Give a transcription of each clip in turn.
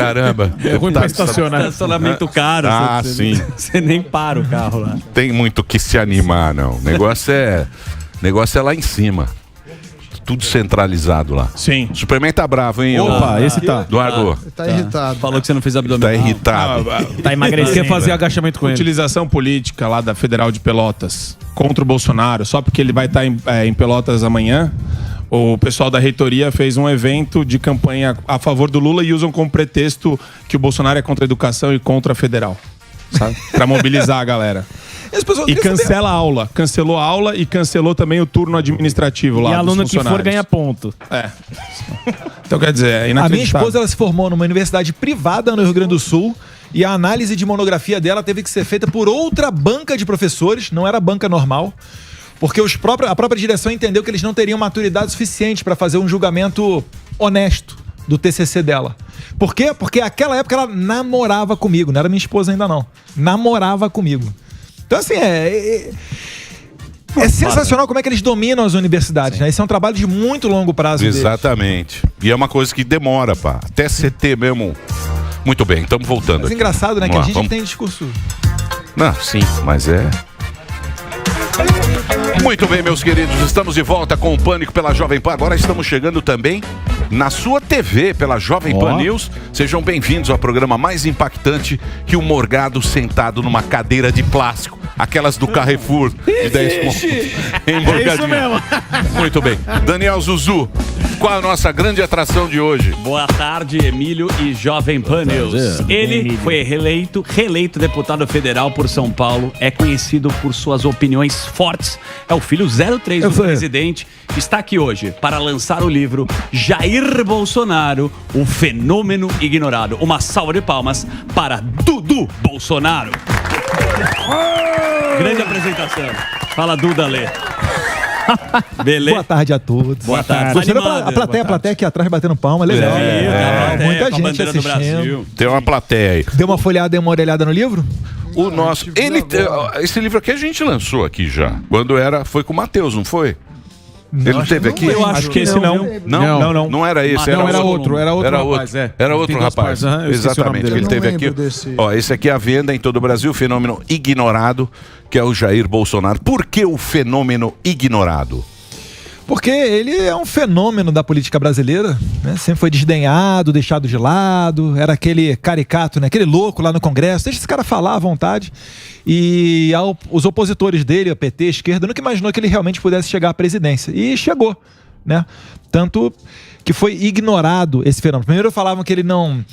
caramba. É ruim pra estacionar. Estacionamento caro. Ah, sim. Você nem para o carro lá. Tem muito que se animar, não. O negócio é lá em cima. Tudo centralizado lá. Sim. O Superman tá bravo, hein? Opa, esse tá. Eduardo. Tá irritado. Falou que você não fez abdominal. Tá irritado. Tá emagrecendo. Quer fazer agachamento com ele. Utilização política lá da Federal de Pelotas contra o Bolsonaro, só porque ele vai estar em Pelotas amanhã. O pessoal da reitoria fez um evento de campanha a favor do Lula e usam como pretexto que o Bolsonaro é contra a educação e contra a federal. Sabe? Pra mobilizar a galera. E cancela a aula. Cancelou a aula e cancelou também o turno administrativo lá. E aluno que for ganha ponto. É. Então quer dizer, é inacreditável. A minha esposa ela se formou numa universidade privada no Rio Grande do Sul e a análise de monografia dela teve que ser feita por outra banca de professores, não era banca normal, porque a própria direção entendeu que eles não teriam maturidade suficiente para fazer um julgamento honesto do TCC dela. Por quê? Porque naquela época ela namorava comigo, não era minha esposa ainda não. Namorava comigo. Então assim, é sensacional como é que eles dominam as universidades, né? Isso é um trabalho de muito longo prazo. Exatamente. E é uma coisa que demora, pá. Até CT mesmo. Muito bem, estamos voltando. Mas é engraçado, né? Que a gente tem discurso. Não, sim, mas é. Muito bem, meus queridos, estamos de volta com o Pânico pela Jovem Pan. Agora estamos chegando também na sua TV, pela Jovem Pan News. Sejam bem-vindos ao programa mais impactante que o Morgado sentado numa cadeira de plástico. Aquelas do Carrefour de 10 pontos. É isso mesmo. Muito bem. Daniel Zuzu, qual a nossa grande atração de hoje? Boa tarde, Emílio e Jovem Pan News. Ele foi reeleito deputado federal por São Paulo, é conhecido por suas opiniões fortes, é o filho 03 do presidente, está aqui hoje para lançar o livro Jair Bolsonaro, o fenômeno ignorado. Uma salva de palmas para Dudu Bolsonaro. Grande apresentação. Fala, Duda Lê. Beleza. Boa tarde a todos. Boa tarde. Você vê a plateia aqui atrás batendo palma, legal. Muita gente assistindo. Tem uma plateia aí. Deu uma folhada e uma orelhada no livro? O nosso. Esse livro aqui a gente lançou aqui já. Quando foi com o Matheus, não foi? Ele não teve aqui? Eu acho que esse não. Não era esse. Não, era outro rapaz. Era outro rapaz. Exatamente. Ele teve aqui. Ó, esse aqui é a venda em todo o Brasil, fenômeno ignorado, que é o Jair Bolsonaro. Por que o fenômeno ignorado? Porque ele é um fenômeno da política brasileira, né? Sempre foi desdenhado, deixado de lado, era aquele caricato, né? Aquele louco lá no Congresso, deixa esse cara falar à vontade. E os opositores dele, a PT, a esquerda, nunca imaginou que ele realmente pudesse chegar à presidência. E chegou, né? Tanto que foi ignorado esse fenômeno. Primeiro falavam que ele não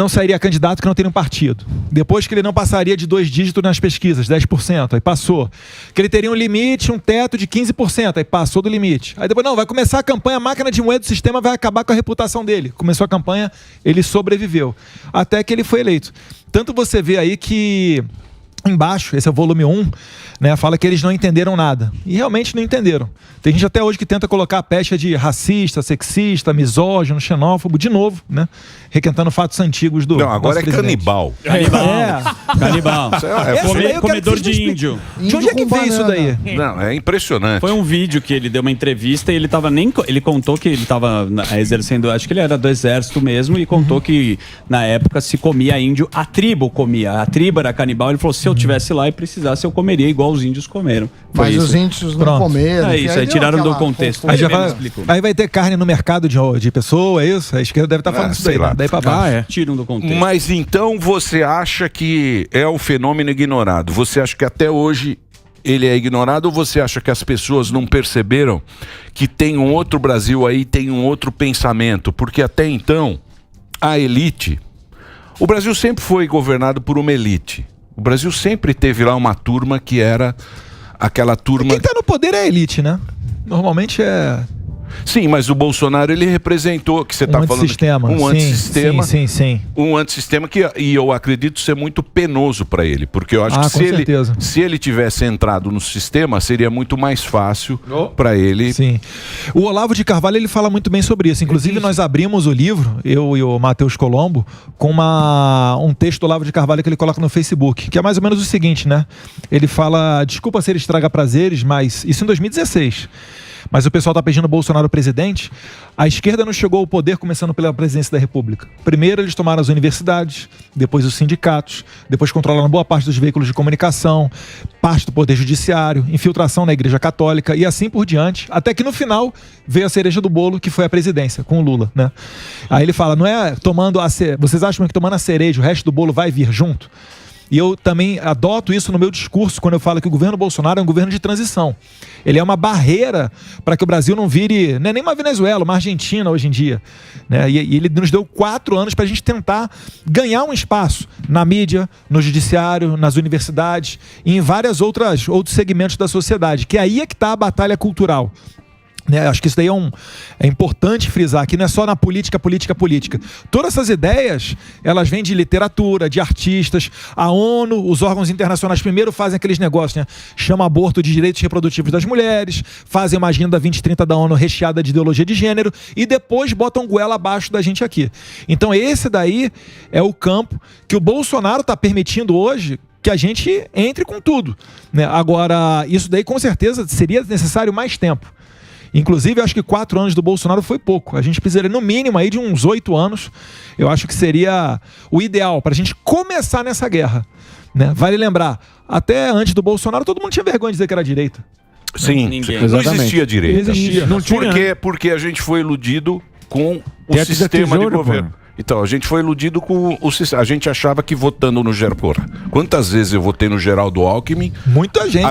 sairia candidato que não teria um partido. Depois que ele não passaria de 2 dígitos nas pesquisas, 10%, aí passou. Que ele teria um limite, um teto de 15%, aí passou do limite. Aí depois, vai começar a campanha, a máquina de moeda do sistema vai acabar com a reputação dele. Começou a campanha, ele sobreviveu. Até que ele foi eleito. Tanto você vê aí que embaixo, esse é o volume 1, né, fala que eles não entenderam nada. E realmente não entenderam. Tem gente até hoje que tenta colocar a pecha de racista, sexista, misógino, xenófobo, de novo, né? Requentando fatos antigos do. Não, agora é canibal. Canibal. Comedor de índio. De onde é que veio isso daí? Não, é impressionante. Foi um vídeo que ele deu uma entrevista e ele contou que ele estava exercendo, acho que ele era do exército mesmo, e contou que na época se comia índio, a tribo era canibal. Ele falou: se eu estivesse lá e precisasse, eu comeria igual os índios comeram. Mas os índios não comeram. É isso, aí tiraram do contexto. Aí vai ter carne no mercado de pessoa, é isso? A esquerda deve estar falando isso daí, lá. Daí pra baixo. Tiram do contexto. Mas então você acha que é o fenômeno ignorado? Você acha que até hoje ele é ignorado, ou você acha que as pessoas não perceberam que tem um outro Brasil aí, tem um outro pensamento? Porque até então, a elite... O Brasil sempre foi governado por uma elite. O Brasil sempre teve lá uma turma que era aquela turma... Quem tá no poder é a elite, né? Normalmente é... Sim, mas o Bolsonaro, ele representou, que você está falando, antissistema. Antissistema. Sim. Um antissistema e eu acredito ser muito penoso para ele, porque eu acho que se ele tivesse entrado no sistema, seria muito mais fácil para ele. Sim. O Olavo de Carvalho, ele fala muito bem sobre isso. Inclusive, nós abrimos o livro, eu e o Matheus Colombo, com um texto do Olavo de Carvalho que ele coloca no Facebook, que é mais ou menos o seguinte, né? Ele fala: desculpa ser estraga prazeres, mas isso em 2016. mas o pessoal está pedindo o Bolsonaro presidente. A esquerda não chegou ao poder começando pela presidência da República. Primeiro eles tomaram as universidades, depois os sindicatos, depois controlaram boa parte dos veículos de comunicação, parte do poder judiciário, infiltração na Igreja Católica e assim por diante, até que no final veio a cereja do bolo, que foi a presidência, com o Lula, né? Aí ele fala, não é tomando vocês acham que tomando a cereja o resto do bolo vai vir junto? E eu também adoto isso no meu discurso quando eu falo que o governo Bolsonaro é um governo de transição. Ele é uma barreira para que o Brasil não vire, nem uma Venezuela, uma Argentina hoje em dia, né? E ele nos deu 4 anos para a gente tentar ganhar um espaço na mídia, no judiciário, nas universidades e em vários outros segmentos da sociedade, que aí é que está a batalha cultural. Acho que isso daí é importante frisar, que não é só na política. Todas essas ideias, elas vêm de literatura, de artistas. A ONU, os órgãos internacionais primeiro fazem aqueles negócios, né? Chama aborto de direitos reprodutivos das mulheres, fazem uma agenda 2030 da ONU recheada de ideologia de gênero e depois botam goela abaixo da gente aqui. Então esse daí é o campo que o Bolsonaro está permitindo hoje que a gente entre com tudo, né? Agora, isso daí com certeza seria necessário mais tempo. Inclusive, eu acho que 4 anos do Bolsonaro foi pouco. A gente precisaria, no mínimo, aí de uns 8 anos. Eu acho que seria o ideal para a gente começar nessa guerra, né? Vale lembrar, até antes do Bolsonaro, todo mundo tinha vergonha de dizer que era direita. Sim, não existia direita. Não existia. Porque a gente foi iludido com o sistema de governo. Então, a gente foi iludido com o sistema. A gente achava que votando no Geraldo... Quantas vezes eu votei no Geraldo Alckmin? Muita gente.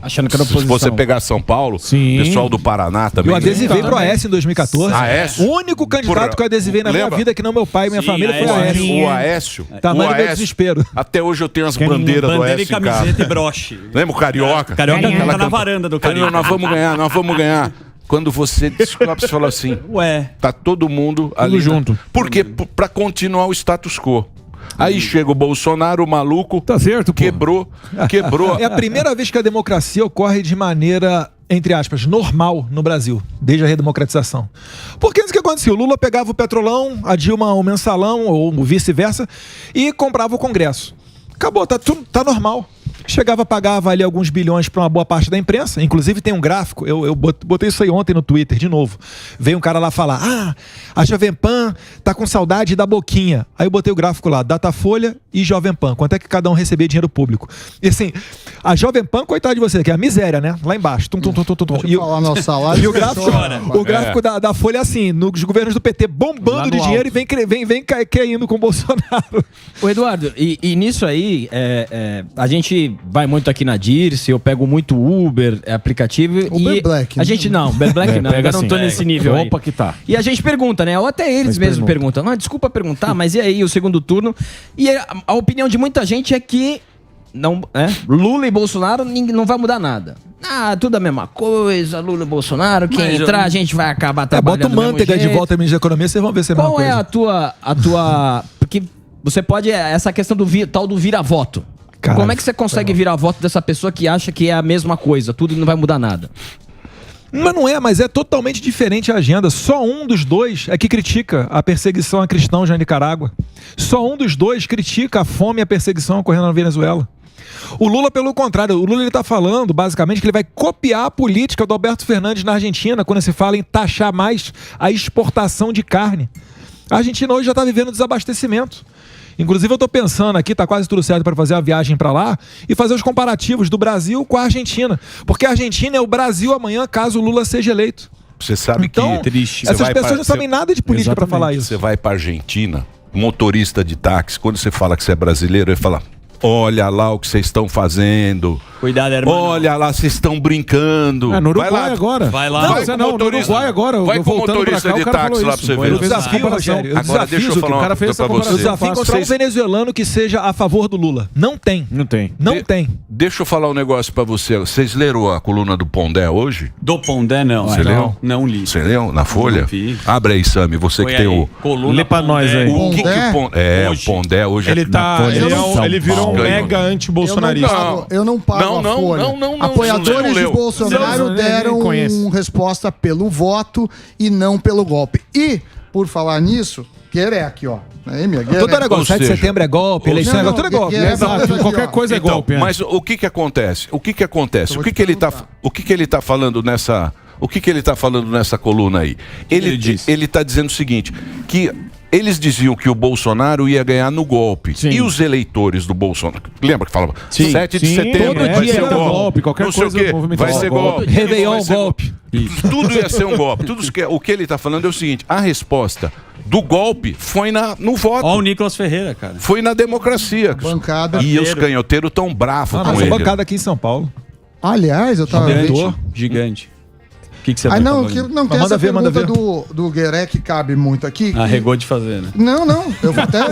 Achando que era oposição. Se você pegar São Paulo, pessoal do Paraná também. Eu adesivei pro Aécio em 2014. Aécio? O único candidato que eu adesivei na minha vida, que não meu pai e minha família, foi o Aécio. O Aécio. Tamanho do desespero. Até hoje eu tenho as bandeiras do Aécio. Bandeira e camiseta e broche. Lembra o Carioca? Carioca tá na varanda do Carioca. Nós vamos ganhar. Quando você descobre, você fala assim, tá todo mundo ali junto. Por quê? Pra continuar o status quo. Aí chega o Bolsonaro, o maluco, tá certo, quebrou. É a primeira vez que a democracia ocorre de maneira, entre aspas, normal no Brasil, desde a redemocratização. Porque antes o que acontecia? O Lula pegava o Petrolão, a Dilma o Mensalão, ou vice-versa, e comprava o Congresso. Acabou, tá normal. Chegava, pagava ali alguns bilhões para uma boa parte da imprensa. Inclusive tem um gráfico, eu botei isso aí ontem no Twitter, de novo. Veio um cara lá falar, a Jovem Pan tá com saudade da Boquinha. Aí eu botei o gráfico lá, Datafolha e Jovem Pan. Quanto é que cada um recebia dinheiro público? E assim, a Jovem Pan, coitado de você, que é a miséria, né? Lá embaixo. E o gráfico da Folha é assim, nos governos do PT bombando de dinheiro e vem caindo com o Bolsonaro. Ô Eduardo, e nisso aí, a gente vai muito aqui na Dirce, eu pego muito Uber, aplicativo. Uber Black. A gente não, Uber Black não, eu não tô nesse nível aí. Opa, que tá. E a gente pergunta, né? Ou até eles mesmos perguntam. Não, desculpa perguntar, mas e aí o segundo turno? E a opinião de muita gente é que Lula e Bolsonaro não vai mudar nada. Tudo a mesma coisa, Lula e Bolsonaro, quem entrar a gente vai acabar trabalhando. Bota o Manteiga de volta ao ministro da Economia, vocês vão ver se é a mesma coisa. Qual é a tua... Porque você pode... Essa questão do tal do vira-voto. Caralho, como é que você consegue virar voto dessa pessoa que acha que é a mesma coisa, tudo e não vai mudar nada? Mas não é, mas é totalmente diferente a agenda. Só um dos dois é que critica a perseguição a cristãos na Nicarágua. Só um dos dois critica a fome e a perseguição ocorrendo na Venezuela. O Lula, pelo contrário, o Lula está falando basicamente que ele vai copiar a política do Alberto Fernandes na Argentina quando se fala em taxar mais a exportação de carne. A Argentina hoje já está vivendo desabastecimento. Inclusive eu estou pensando aqui, está quase tudo certo para fazer a viagem para lá e fazer os comparativos do Brasil com a Argentina. Porque a Argentina é o Brasil amanhã caso o Lula seja eleito. Você sabe então, que triste. Essas pessoas não sabem nada de política para falar isso. Você vai para a Argentina, motorista de táxi, quando você fala que você é brasileiro, ele fala... Olha lá o que vocês estão fazendo. Cuidado, irmão. Olha lá, vocês estão brincando. No Uruguai agora. Vai lá. No Uruguai agora. Vai com o motorista de táxi lá pra você ver. O desafio, Rogério. Agora deixa eu falar uma coisa pra você. O desafio encontrar um venezuelano que seja a favor do Lula. Não tem. Não tem. Deixa eu falar um negócio pra você. Vocês leram a coluna do Pondé hoje? Do Pondé, não. Você leu? Não li. Você leu na Folha? Abre aí, Sami. Você que tem o... Lê pra nós aí. O que o Pondé hoje... Ele virou um mega anti-bolsonarista. Eu não pago a Folha. Apoiadores de Bolsonaro deram resposta pelo voto e não pelo golpe. E por falar nisso, Guerec, ó. Aí, minha Guerec. Todo negócio, 7 de setembro é golpe, eleição é golpe, tudo é golpe. Exato, qualquer coisa é golpe. Mas o que acontece? O que ele tá falando nessa... O que ele está falando nessa coluna aí? Ele está dizendo o seguinte, que eles diziam que o Bolsonaro ia ganhar no golpe. Sim. E os eleitores do Bolsonaro? Lembra que falava? 7 de setembro todo vai dia ser golpe, qualquer não sei coisa, o quê, vai ser golpe. Réveillon, golpe. Tudo ia ser um golpe. O que ele está falando é o seguinte, a resposta do golpe foi no voto. Ó o Nicolas Ferreira, cara. Foi na democracia. Bancada. E os canhoteiros tão bravos com Essa ele. bancada aqui em São Paulo. Aliás, eu tava... Gigante. O que você vai falar? Não, tem essa manda ver. do Guerec cabe muito aqui. Arregou de fazer, né? Não, eu vou até...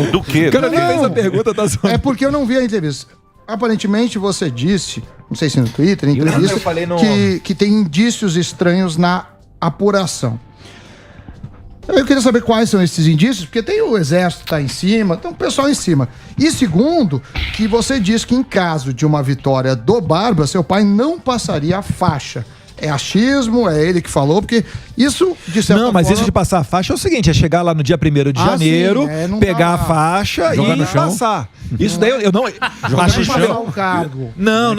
Do quê? O cara nem fez a pergunta, tá zoando. É porque eu não vi a entrevista. Aparentemente você disse, não sei se no Twitter, em entrevista, que tem indícios estranhos na apuração. Eu queria saber quais são esses indícios, porque tem o exército tá em cima, tem o pessoal em cima. E segundo, que você diz que em caso de uma vitória do Barba, seu pai não passaria a faixa. É achismo, é ele que falou, porque isso, de certa Não, mas forma... isso de passar a faixa é o seguinte, é chegar lá no dia 1º de janeiro, pegar a faixa e passar. Isso daí eu não... Passar o cargo. Não.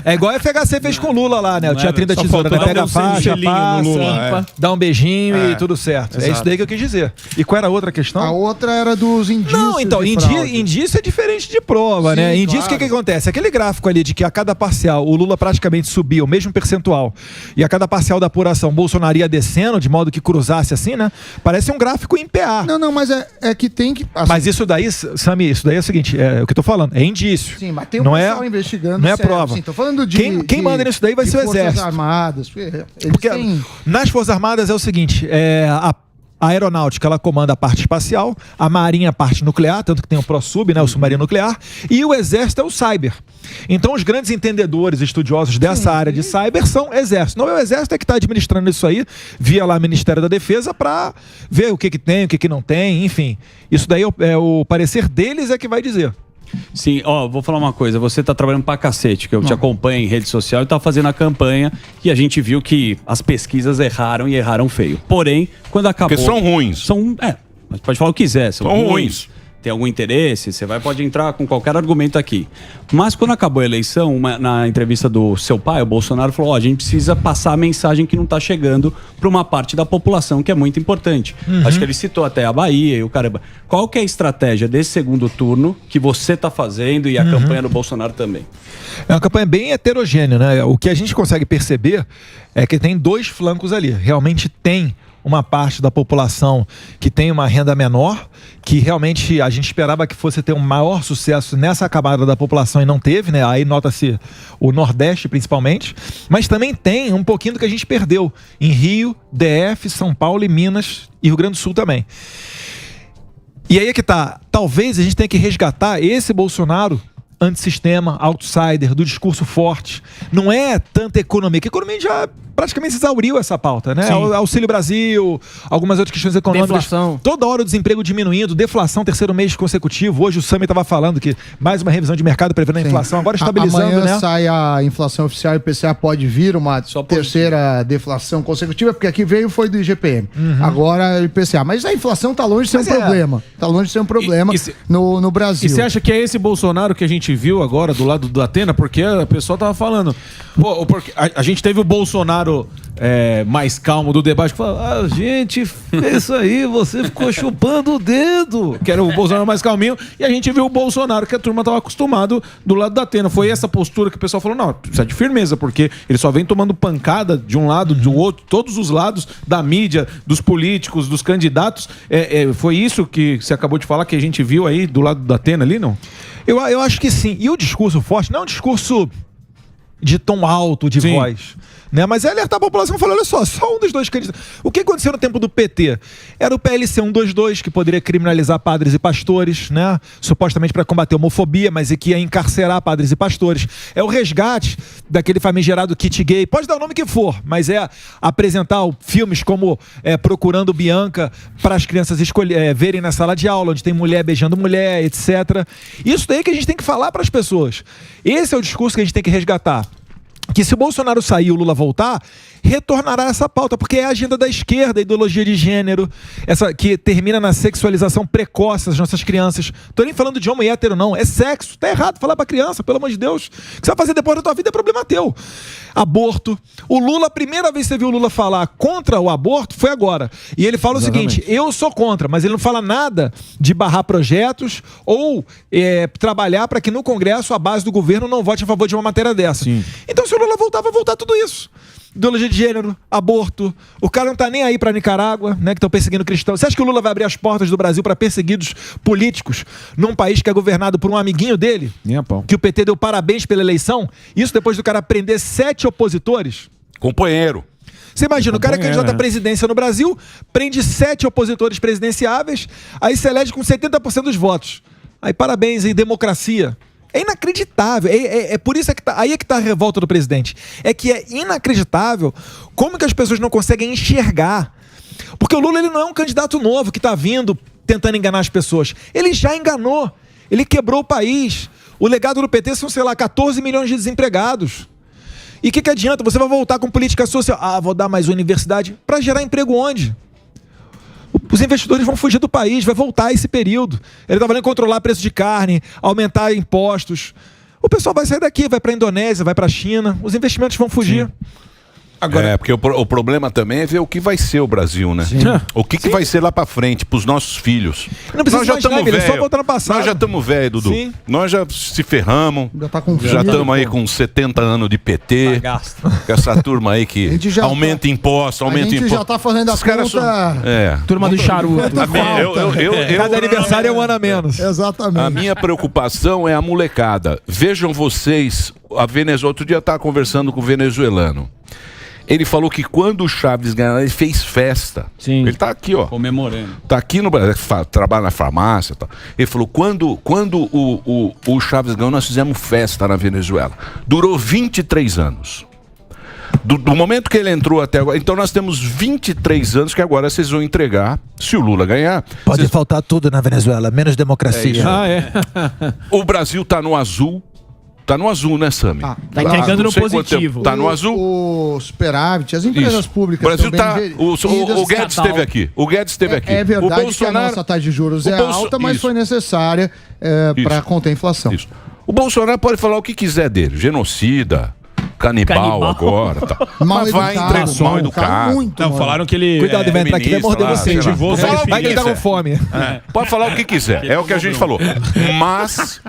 É igual a FHC fez com o Lula lá, né? Eu tinha 30 tesouras, né? Pega a faixa, passa, dá um beijinho e tudo certo. É isso daí que eu quis dizer. E qual era a outra questão? A outra era dos indícios. Não, então, indício é diferente de prova, né? Indício, o que acontece? Aquele gráfico ali de que a cada parcial o Lula praticamente subia o mesmo percentual e a cada parcial da apuração Bolsonaro ia descendo, de modo que cruzasse assim, né? Parece um gráfico em PA. Não, mas é que tem que... Assim, mas isso daí, Sami, isso daí é o seguinte, é o que eu tô falando, é indício. Sim, mas tem um pessoal investigando. Não é prova. Sim, tô falando de... Quem manda nisso daí vai ser o Exército. Forças Armadas. Porque nas Forças Armadas é o seguinte, a aeronáutica, ela comanda a parte espacial, a marinha a parte nuclear, tanto que tem o ProSub, né, o submarino nuclear, e o exército é o cyber. Então os grandes entendedores, estudiosos dessa área de cyber são exército. Não é o exército que está administrando isso aí, via lá o Ministério da Defesa, para ver o que tem, o que não tem, enfim. Isso daí é o parecer deles é que vai dizer. Sim, vou falar uma coisa, você tá trabalhando pra cacete, que eu te acompanho em rede social e tá fazendo a campanha e a gente viu que as pesquisas erraram e erraram feio. Porém, quando acabou... Porque são ruins. Mas pode falar o que quiser, são ruins. Tem algum interesse, pode entrar com qualquer argumento aqui. Mas quando acabou a eleição, na entrevista do seu pai, o Bolsonaro falou, a gente precisa passar a mensagem que não está chegando para uma parte da população que é muito importante. Acho que ele citou até a Bahia e o caramba. Qual que é a estratégia desse segundo turno que você está fazendo e a campanha do Bolsonaro também? É uma campanha bem heterogênea, né? O que a gente consegue perceber é que tem dois flancos ali. Realmente tem uma parte da população que tem uma renda menor, que realmente a gente esperava que fosse ter um maior sucesso nessa camada da população e não teve, né? Aí nota-se o Nordeste principalmente, mas também tem um pouquinho do que a gente perdeu em Rio, DF, São Paulo e Minas e Rio Grande do Sul também. E aí é que tá, talvez a gente tenha que resgatar esse Bolsonaro antissistema, outsider, do discurso forte. Não é tanta economia, que a economia já praticamente exauriu essa pauta, né? Auxílio Brasil, algumas outras questões econômicas. Deflação. Toda hora o desemprego diminuindo, deflação, terceiro mês consecutivo. Hoje o Sami estava falando que mais uma revisão de mercado prevendo a inflação, agora estabilizando, amanhã, né? Sai a inflação oficial e o IPCA pode vir uma terceira deflação consecutiva, porque aqui veio foi do IGPM. Agora é o IPCA. Mas a inflação está longe de ser um problema. Está longe de ser um problema no Brasil. E você acha que é esse Bolsonaro que a gente viu agora do lado do Atena? Porque a pessoa tava falando... porque a gente teve o Bolsonaro mais calmo do debate, que fala, gente, isso aí, você ficou chupando o dedo, que era o Bolsonaro mais calminho, e a gente viu o Bolsonaro que a turma estava acostumado do lado da Atena. Foi essa postura que o pessoal falou, não, precisa de firmeza, porque ele só vem tomando pancada de um lado, do outro, todos os lados da mídia, dos políticos, dos candidatos. Foi isso que você acabou de falar, que a gente viu aí do lado da Atena ali, não? Eu acho que sim. E o discurso forte não é um discurso de tom alto de voz, né? Mas é alertar a população e falar, olha só um dos dois candidatos. O que aconteceu no tempo do PT? Era o PLC 122, que poderia criminalizar padres e pastores, né? Supostamente para combater a homofobia, mas que ia encarcerar padres e pastores. É o resgate daquele famigerado kit gay, pode dar o nome que for, mas é apresentar filmes como Procurando Bianca para as crianças verem na sala de aula, onde tem mulher beijando mulher, etc. Isso daí que a gente tem que falar para as pessoas. Esse é o discurso que a gente tem que resgatar. Que se o Bolsonaro sair e o Lula voltar, retornará a essa pauta, porque é a agenda da esquerda, a ideologia de gênero, essa que termina na sexualização precoce das nossas crianças. Tô nem falando de homem hétero, não. É sexo. Tá errado falar pra criança, pelo amor de Deus. O que você vai fazer depois da tua vida é problema teu. Aborto. O Lula, a primeira vez que você viu o Lula falar contra o aborto foi agora. E ele fala o seguinte, eu sou contra, mas ele não fala nada de barrar projetos ou trabalhar para que no Congresso a base do governo não vote a favor de uma matéria dessa. Sim. Então se o Lula voltar, vai voltar tudo isso. Ideologia de gênero, aborto. O cara não tá nem aí pra Nicarágua, né, que estão perseguindo cristãos. Você acha que o Lula vai abrir as portas do Brasil para perseguidos políticos num país que é governado por um amiguinho dele? Nem a pau. Que o PT deu parabéns pela eleição? Isso depois do cara prender 7 opositores? Companheiro. Você imagina, o cara é candidato à presidência no Brasil, prende 7 opositores presidenciáveis, aí se elege com 70% dos votos. Aí parabéns, hein, democracia. É inacreditável, é por isso que aí é que tá a revolta do presidente. É que é inacreditável como que as pessoas não conseguem enxergar. Porque o Lula ele não é um candidato novo que tá vindo tentando enganar as pessoas. Ele já enganou, ele quebrou o país. O legado do PT são, sei lá, 14 milhões de desempregados. E o que adianta? Você vai voltar com política social. Ah, vou dar mais universidade. Para gerar emprego onde? Os investidores vão fugir do país, vai voltar esse período. Ele está valendo controlar preço de carne, aumentar impostos. O pessoal vai sair daqui, vai para a Indonésia, vai para a China. Os investimentos vão fugir. Agora, porque o problema também é ver o que vai ser o Brasil, né? O que vai ser lá pra frente, pros nossos filhos. Não precisa Nós já estamos velhos. Só voltar no passado. Nós já estamos velhos, Dudu. Sim. Nós já se ferramos. Já estamos aí com 70 anos de PT. Com essa turma aí que aumenta impostos, aumenta impostos. A gente já tá fazendo a conta... Turma do charuto. Cada aniversário é um ano a menos. Exatamente. A minha preocupação é a molecada. Vejam vocês, a Venezuela, outro dia eu estava conversando com o venezuelano. Ele falou que quando o Chaves ganhou, ele fez festa. Sim. Ele tá aqui, ó. Comemorando. Tá aqui no Brasil, trabalha na farmácia e tal. Ele falou, quando o Chaves ganhou, nós fizemos festa na Venezuela. Durou 23 anos. Do momento que ele entrou até agora. Então nós temos 23 anos que agora vocês vão entregar, se o Lula ganhar. Pode faltar tudo na Venezuela, menos democracia. O Brasil tá no azul. Tá no azul, né, Sami? Tá entregando no positivo. Tá no azul? O superávit, as empresas públicas. O Brasil tá. O Guedes esteve aqui. O Guedes esteve aqui. É verdade o Bolsonaro, que a nossa taxa de juros é alta, mas foi necessária para conter a inflação. Isso. O Bolsonaro pode falar o que quiser dele. Genocida. Canibal agora. Tá. Mas vai entregar mal educado. Não, falaram que ele. Cuidado, vai entrar aqui, vai morder você. Vai que ele tá com fome. Pode falar o que quiser. É o que a gente falou.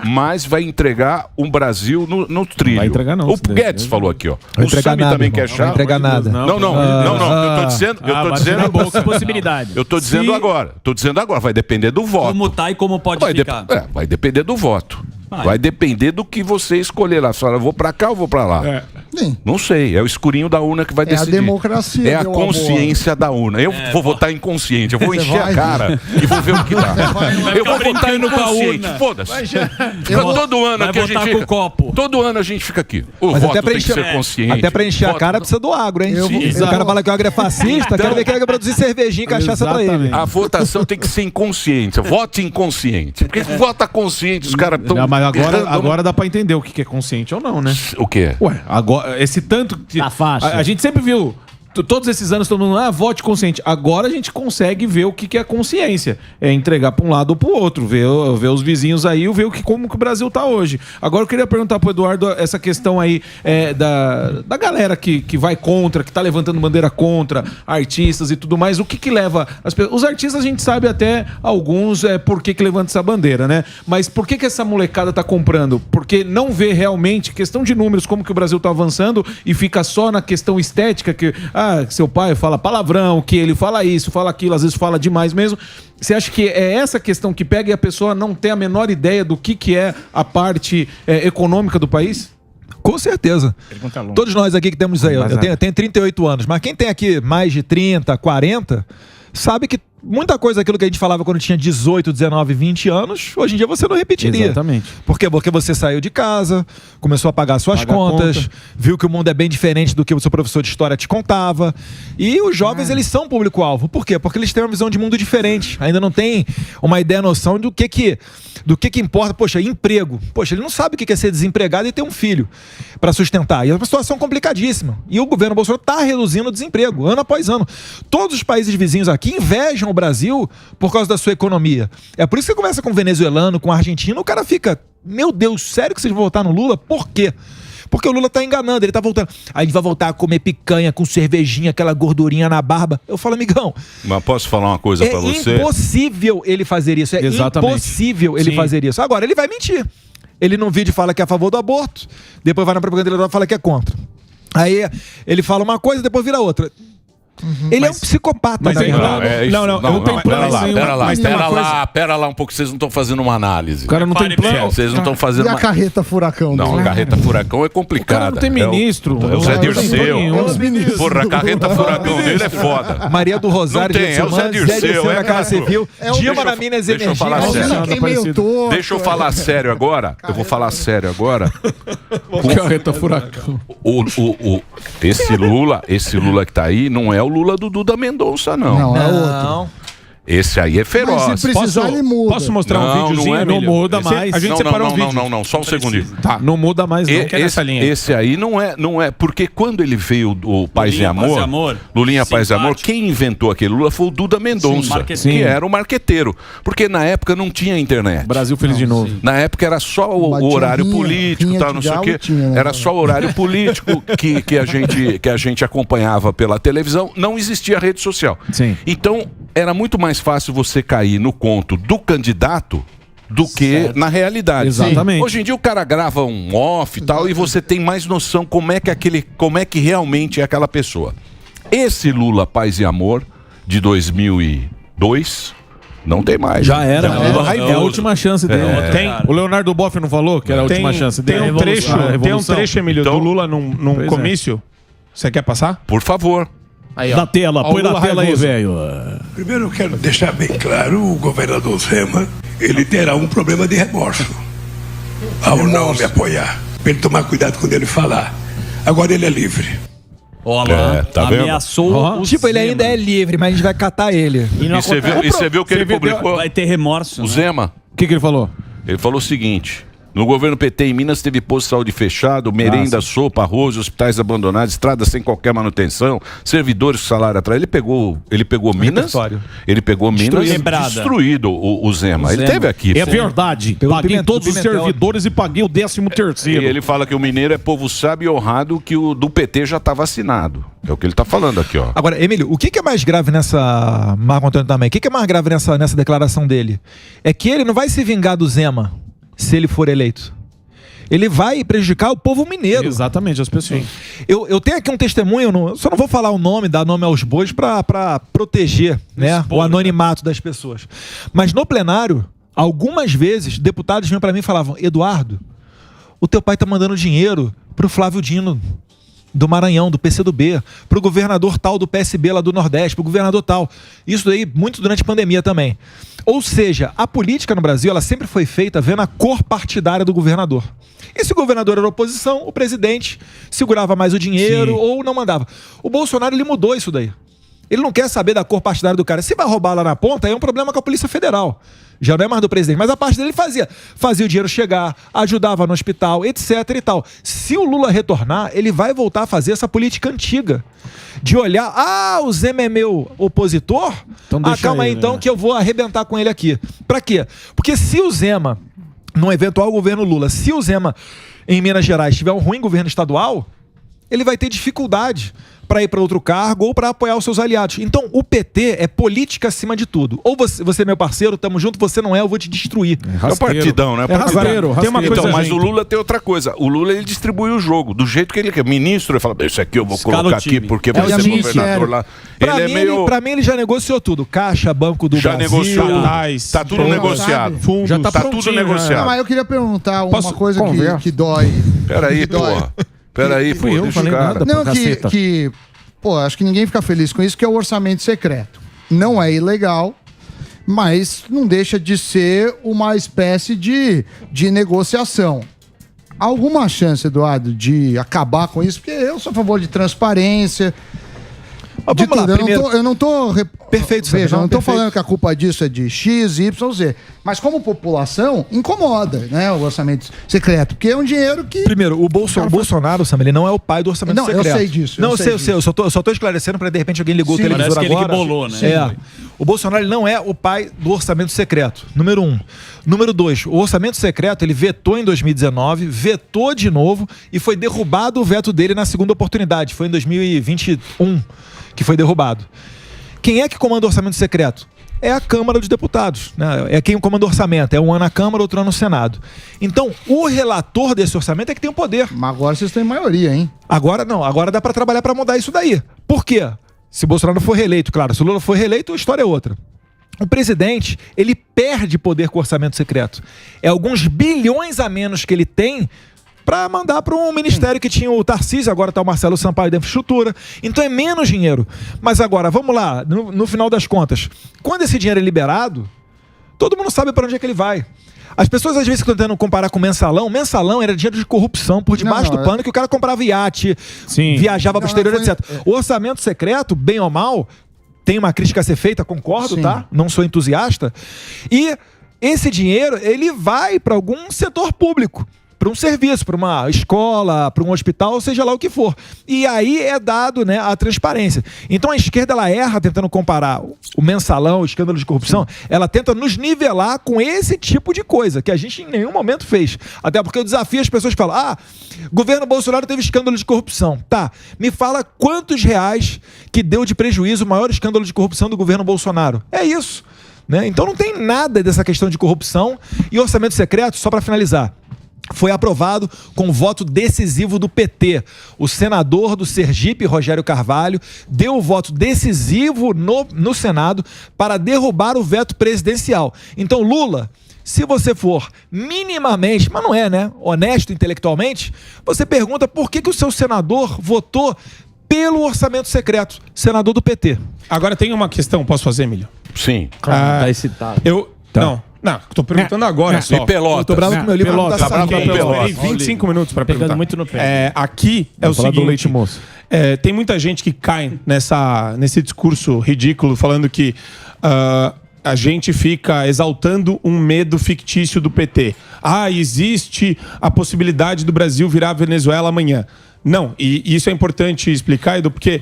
Mas vai entregar um Brasil no trilho. Vai entregar não. O Guedes falou aqui, ó. O Sami também quer achar. Não vai entregar nada. Não. Eu tô dizendo. Possibilidade. Eu tô dizendo agora. Tô dizendo agora. Vai depender do voto. Como tá e como pode ficar. Vai depender do voto. Vai depender do que você escolher lá. Eu vou pra cá ou vou pra lá? Não sei. É o escurinho da urna que vai decidir. É a democracia. É a consciência da urna. Eu vou votar inconsciente. Eu vou encher a cara e vou ver o que dá. Eu vou votar inconsciente. Foda-se. Todo ano aqui a gente fica. Todo ano a gente fica aqui. O voto tem que ser consciente. Até pra encher a cara precisa do agro, hein? Se o cara fala que o agro é fascista, quero ver quem vai produzir cervejinha e cachaça pra ele. A votação tem que ser inconsciente. Vote inconsciente. Porque vota consciente, os caras estão. Mas agora dá pra entender o que é consciente ou não, né? O quê? Ué, agora, esse tanto que. Tá fácil. A gente sempre viu. Todos esses anos todo mundo, vote consciente. Agora a gente consegue ver o que é consciência. É entregar para um lado ou para o outro. Ver os vizinhos aí, ver como que o Brasil tá hoje. Agora eu queria perguntar pro Eduardo essa questão aí da galera que vai contra, que tá levantando bandeira contra, artistas e tudo mais. O que leva as pessoas... Os artistas a gente sabe até alguns por que levanta essa bandeira, né? Mas por que essa molecada tá comprando? Porque não vê realmente, questão de números, como que o Brasil tá avançando e fica só na questão estética que... seu pai fala palavrão, que ele fala isso, fala aquilo, às vezes fala demais mesmo. Você acha que é essa questão que pega e a pessoa não tem a menor ideia do que é a parte econômica do país? Com certeza. Todos nós aqui que temos aí, eu tenho 38 anos, mas quem tem aqui mais de 30, 40, sabe que muita coisa daquilo que a gente falava quando tinha 18, 19, 20 anos, hoje em dia você não repetiria. Exatamente. Por quê? Porque você saiu de casa, começou a pagar suas contas, viu que o mundo é bem diferente do que o seu professor de história te contava. E os jovens, eles são público-alvo. Por quê? Porque eles têm uma visão de mundo diferente. Ainda não tem uma ideia, noção do que importa. Poxa, emprego. Poxa, ele não sabe o que é ser desempregado e ter um filho para sustentar. E é uma situação complicadíssima. E o governo Bolsonaro está reduzindo o desemprego, ano após ano. Todos os países vizinhos aqui invejam o Brasil por causa da sua economia. É por isso que você conversa com o venezuelano, com o argentino, o cara fica, meu Deus, sério que vocês vão votar no Lula? Por quê? Porque o Lula tá enganando, ele tá voltando. Aí a gente vai voltar a comer picanha com cervejinha, aquela gordurinha na barba. Eu falo, amigão... Mas posso falar uma coisa pra você? É impossível ele fazer isso. Impossível ele fazer isso. Agora, ele vai mentir. Ele num vídeo fala que é a favor do aborto, depois vai na propaganda eleitoral e fala que é contra. Aí ele fala uma coisa, depois vira outra. Ele é um psicopata. Mas né? Não, pera lá um pouco, vocês não estão fazendo uma análise. O cara não tem plano. Vocês não estão fazendo E a carreta furacão? Não, a carreta furacão é complicada. O cara não tem ministro. É o Zé Dirceu. ministros. Porra, a carreta furacão dele é foda. Maria do Rosário, Não tem, é o Zé Dirceu, na Casa Civil, Dilma na Minas Deixa eu Energia. falar sério. Deixa eu Deixa falar sério agora. Eu vou falar sério agora. Carreta furacão. Esse Lula que tá aí não é o Lula do Duda Mendonça, não. Não, é outro. Esse aí é feroz. Mas se precisar, ele muda. Posso mostrar um videozinho? Não muda mais. A gente separou um vídeo. Não, só um segundinho. Tá. Não muda mais, não. Esse aí não é, porque quando ele veio o Paz e Amor, Lulinha Paz e Amor, quem inventou aquele Lula foi o Duda Mendonça, que era o marqueteiro. Porque na época não tinha internet. Brasil feliz de novo. Na época era só o horário político, tal, não sei o quê. Era só o horário político que a gente acompanhava pela televisão. Não existia rede social. Sim. Então era muito mais fácil você cair no conto do candidato do que na realidade. Exatamente. Hoje em dia o cara grava um off e tal, e você tem mais noção como é que realmente é aquela pessoa. Esse Paz e Amor de 2002 não tem mais. Já era. É a última chance dele. O Leonardo Boff não falou que era a última chance dele? Tem um trecho, Emílio, do Lula num comício. Você quer passar? Por favor. Aí, na tela, põe na tela aí, velho. Primeiro eu quero deixar bem claro, o governador Zema, ele terá um problema de remorso ao não me apoiar. Para ele tomar cuidado quando ele falar. Agora ele é livre. Olha, tá vendo? Ameaçou Tipo, ele ainda é livre, mas a gente vai catar ele. E você viu que ele publicou? Vai ter remorso. O Zema. O que ele falou? Ele falou o seguinte: no governo PT em Minas teve posto de saúde fechado, merenda, sopa, arroz, hospitais abandonados, estradas sem qualquer manutenção, servidores com salário atrás. Ele pegou Minas, destruído o Zema. Ele teve aqui. É verdade. Paguei todos os servidores e paguei o 13º. E ele fala que o mineiro é povo sábio e honrado, que o do PT já está vacinado. É o que ele está falando aqui, ó. Agora, Emílio, o que é mais grave nessa... Marco Antônio também. O que é mais grave nessa declaração dele? É que ele não vai se vingar do Zema se ele for eleito. Ele vai prejudicar o povo mineiro. Exatamente, as pessoas. Eu tenho aqui um testemunho, só não vou falar o nome, dar nome aos bois para proteger, né, o anonimato das pessoas. Mas no plenário, algumas vezes, deputados vinham para mim e falavam: Eduardo, o teu pai tá mandando dinheiro pro Flávio Dino do Maranhão, do PCdoB, pro governador tal do PSB lá do Nordeste, pro governador tal. Isso daí muito durante a pandemia também. Ou seja, a política no Brasil, ela sempre foi feita vendo a cor partidária do governador. E se o governador era oposição, o presidente segurava mais o dinheiro ou não mandava. O Bolsonaro, ele mudou isso daí. Ele não quer saber da cor partidária do cara. Se vai roubar lá na ponta, aí é um problema com a Polícia Federal. Já não é mais do presidente. Mas a parte dele fazia o dinheiro chegar, ajudava no hospital, etc e tal. Se o Lula retornar, ele vai voltar a fazer essa política antiga. De olhar, o Zema é meu opositor? Então calma aí, então, que eu vou arrebentar com ele aqui. Pra quê? Porque se o Zema, num eventual governo Lula, se o Zema em Minas Gerais tiver um ruim governo estadual, ele vai ter dificuldade para ir para outro cargo ou para apoiar os seus aliados. Então, o PT é política acima de tudo. Ou você é meu parceiro, tamo junto, você não é, eu vou te destruir. É o partidão, né? Rasteiro. Tem uma coisa, mas o Lula tem outra coisa. O Lula, ele distribui o jogo do jeito que ele quer. Ministro, ele fala: isso aqui eu vou colocar aqui porque você é governador lá. Pra mim, ele já negociou tudo. Caixa, Banco do Brasil. Negociou. Tá tudo negociado. Já tá tudo negociado. Mas eu queria perguntar uma coisa que dói. Peraí, porra. Peraí, eu falei nada. Não, pô, acho que ninguém fica feliz com isso, que é o orçamento secreto. não é ilegal, mas não deixa de ser uma espécie de negociação. Alguma chance, Eduardo, de acabar com isso? Porque eu sou a favor de transparência. De vamos lá, tudo. primeiro- Eu não tô. Perfeito, Veja, eu não tô perfeito. falando que a culpa disso é de X, Y, Z. Mas como população, incomoda, né? O orçamento secreto. Porque é um dinheiro que. Primeiro, o Bolsonaro, Sam, ele não é o pai do orçamento Não, eu secreto. sei disso, Não, eu eu sei sei, disso. eu só tô esclarecendo para de repente alguém ligou Sim, o televisor parece que ele agora. que bolou, né? É. O Bolsonaro ele não é o pai do orçamento secreto. Número 1. Número 2, o orçamento secreto ele vetou em 2019, vetou de novo e foi derrubado o veto dele na segunda oportunidade. Foi em 2021 que foi derrubado. Quem é que comanda o orçamento secreto? É a Câmara dos Deputados, né? É quem comanda o orçamento. É um ano na Câmara, outro ano no Senado. Então, o relator desse orçamento é que tem o poder. Mas agora vocês têm maioria, hein? Agora não, agora dá para trabalhar para mudar isso daí. Por quê? Se Bolsonaro for reeleito, claro, se Lula for reeleito, a história é outra. O presidente, ele perde poder com o orçamento secreto. É alguns bilhões a menos que ele tem para mandar para um ministério que tinha o Tarcísio, agora está o Marcelo Sampaio da Infraestrutura. Então é menos dinheiro. Mas agora, vamos lá, no final das contas, quando esse dinheiro é liberado, todo mundo sabe para onde é que ele vai. As pessoas às vezes estão tentando comparar com mensalão. Mensalão era dinheiro de corrupção por debaixo do pano que o cara comprava iate, viajava para o exterior, etc. O orçamento secreto, bem ou mal, tem uma crítica a ser feita, concordo, tá? Não sou entusiasta. E esse dinheiro, ele vai para algum setor público. Para um serviço, para uma escola, para um hospital, seja lá o que for. E aí é dado, né, a transparência. Então a esquerda ela erra tentando comparar o mensalão, o escândalo de corrupção, ela tenta nos nivelar com esse tipo de coisa, que a gente em nenhum momento fez. Até porque eu desafio as pessoas a falar, governo Bolsonaro teve escândalo de corrupção. Tá, me fala quantos reais que deu de prejuízo o maior escândalo de corrupção do governo Bolsonaro. É isso. Né? Então não tem nada dessa questão de corrupção. E orçamento secreto, só para finalizar, foi aprovado com voto decisivo do PT. O senador do Sergipe, Rogério Carvalho, deu o voto decisivo no Senado para derrubar o veto presidencial. Então, Lula, se você for minimamente, mas não é, né, honesto intelectualmente, você pergunta por que o seu senador votou pelo orçamento secreto, senador do PT. Agora tem uma questão, posso fazer, Emílio? Sim. Tá excitado. Não, tô perguntando agora só. E Pelotas. Eu tô bravo com o meu livro. Pelotas. Tá bravo com Eu Pelotas. esperei 25 minutos para perguntar. Pegando muito no pé. Aqui é o seguinte, tem muita gente que cai nesse discurso ridículo falando que a gente fica exaltando um medo fictício do PT. Existe a possibilidade do Brasil virar Venezuela amanhã. Não, e isso é importante explicar, Edu, porque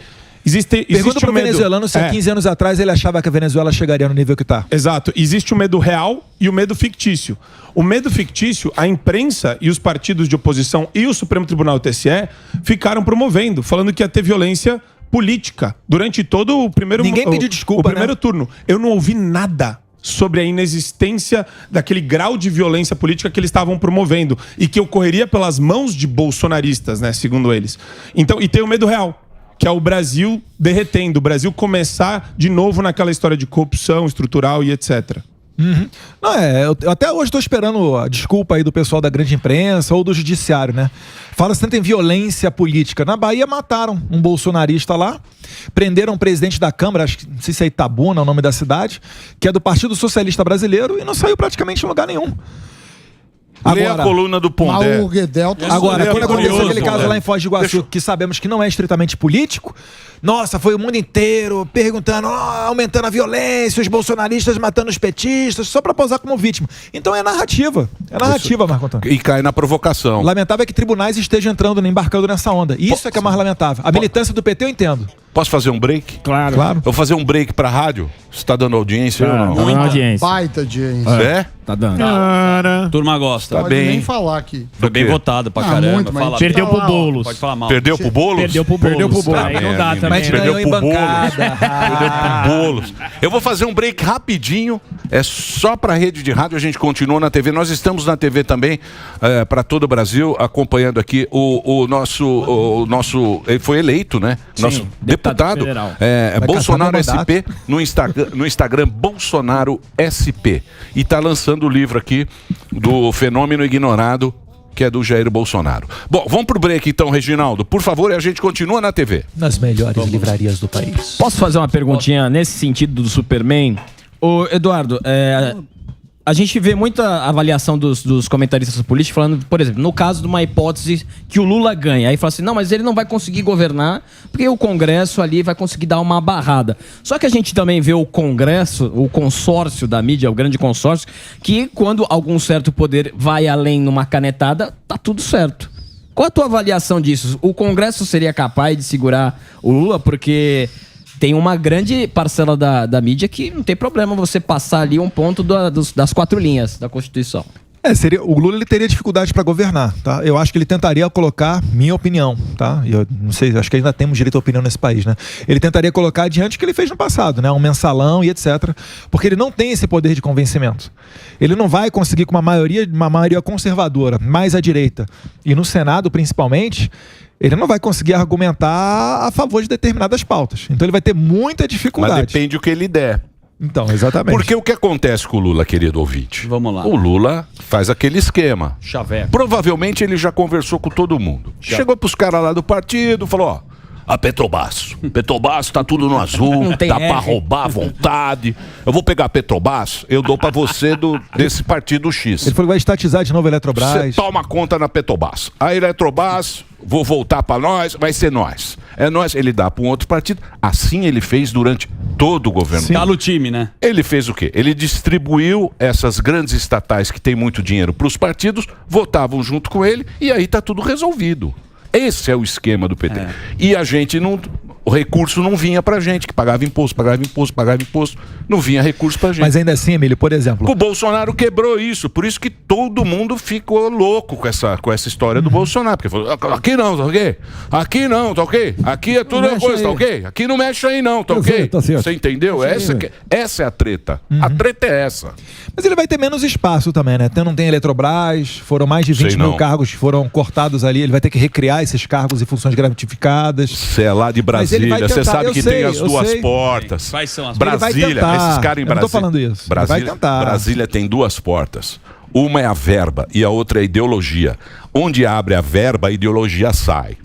Pergunta pro venezuelano se há 15 anos atrás ele achava que a Venezuela chegaria no nível que está. Exato. Existe o medo real e o medo fictício. O medo fictício, a imprensa e os partidos de oposição e o Supremo Tribunal TSE ficaram promovendo, falando que ia ter violência política durante todo o primeiro... Ninguém pediu desculpa, o primeiro turno. Eu não ouvi nada sobre a inexistência daquele grau de violência política que eles estavam promovendo e que ocorreria pelas mãos de bolsonaristas, né, segundo eles. Então, e tem o medo real, que é o Brasil derretendo, o Brasil começar de novo naquela história de corrupção estrutural e etc. Uhum. Não, eu até hoje estou esperando a desculpa aí do pessoal da grande imprensa ou do judiciário, né? Fala-se tanto em violência política. Na Bahia mataram um bolsonarista lá, prenderam o presidente da Câmara, acho que não sei se é Itabuna, é o nome da cidade, que é do Partido Socialista Brasileiro e não saiu praticamente em lugar nenhum. Lê a coluna do Pondé. Agora, quando aconteceu aquele caso lá em Foz do Iguaçu, que sabemos que não é estritamente político, nossa, foi o mundo inteiro perguntando, aumentando a violência, os bolsonaristas matando os petistas, só pra posar como vítima. Então é narrativa. É narrativa, Marco Antônio. E cai na provocação. Lamentável é que tribunais estejam entrando, embarcando nessa onda. Isso é que é mais lamentável. A militância do PT eu entendo. Posso fazer um break? Claro. Eu vou fazer um break pra rádio. Você tá dando audiência ou não? Muita audiência. Baita audiência. É? Tá dando. Turma gosta. Tá Pode bem. nem falar aqui. Foi bem votado pra caramba. muito, mas Fala, Perdeu pro Tá lá, Boulos. pode falar mal. Perdeu pro Boulos? Perdeu pro Boulos. Aí não dá também. Mas Perdeu ganhou em pro Boulos. bancada. Perdeu pro Boulos. Eu vou fazer um break rapidinho. É só pra rede de rádio. A gente continua na TV. Nós estamos na TV também, pra todo o Brasil, acompanhando aqui o nosso... Ele foi eleito, né? Sim, Nosso deputado. federal. Bolsonaro caçar SP no Instagram Bolsonaro SP. E tá lançando o livro aqui do Fenômeno Ignorado. que é do Jair Bolsonaro. Bom, vamos pro break então, Reginaldo. Por favor, e a gente continua na TV. Nas melhores livrarias do país. Posso fazer uma perguntinha nesse sentido do Superman? Ô, Eduardo, a gente vê muita avaliação dos comentaristas políticos falando, por exemplo, no caso de uma hipótese que o Lula ganha. Aí fala assim, não, mas ele não vai conseguir governar porque o Congresso ali vai conseguir dar uma barrada. Só que a gente também vê o Congresso, o consórcio da mídia, o grande consórcio, que quando algum certo poder vai além numa canetada, tá tudo certo. Qual a tua avaliação disso? O Congresso seria capaz de segurar o Lula? Porque tem uma grande parcela da mídia que não tem problema você passar ali um ponto das 4 linhas da Constituição. O Lula ele teria dificuldade para governar, tá? Eu acho que ele tentaria colocar, minha opinião, tá? Eu não sei, acho que ainda temos direito à opinião nesse país, né? Ele tentaria colocar adiante o que ele fez no passado, né? Um mensalão e etc. Porque ele não tem esse poder de convencimento. Ele não vai conseguir com uma maioria conservadora, mais à direita, e no Senado principalmente, ele não vai conseguir argumentar a favor de determinadas pautas. Então ele vai ter muita dificuldade. Mas depende do que ele der. Então, exatamente. Porque o que acontece com o Lula, querido ouvinte? Vamos lá. O Lula faz aquele esquema. Chaveco. Provavelmente ele já conversou com todo mundo. Chegou pros caras lá do partido, falou, ó, a Petrobras tá tudo no azul, dá pra roubar à vontade. Eu vou pegar a Petrobras, eu dou pra você desse partido X. Ele falou que vai estatizar de novo a Eletrobras. Você toma conta na Petrobras. A Eletrobras, vou voltar pra nós, vai ser nós. É nós, ele dá pra um outro partido. Assim ele fez durante todo o governo. Tá no time, né? Ele fez o quê? Ele distribuiu essas grandes estatais que têm muito dinheiro pros partidos, votavam junto com ele e aí tá tudo resolvido. Esse é o esquema do PT. E a gente não... O recurso não vinha pra gente, que pagava imposto, não vinha recurso pra gente. Mas ainda assim, Emílio, por exemplo... O Bolsonaro quebrou isso, por isso que todo mundo ficou louco com essa história do Bolsonaro. Porque falou, aqui não, tá ok? Aqui não, tá ok? Aqui é tudo uma coisa, tá ok? Aqui não mexe aí não, tá ok? Você entendeu? Essa é a treta. A treta é essa. Mas ele vai ter menos espaço também, né? Não tem Eletrobras, foram mais de 20 mil cargos que foram cortados ali, ele vai ter que recriar esses cargos e funções gratificadas. Você é lá de Brasília, você sabe que tem as duas portas. Quais são as Brasília, esses caras em Brasília. Eu não tô falando isso. Brasília tem 2 portas. Uma é a verba e a outra é a ideologia. Onde abre a verba, a ideologia sai.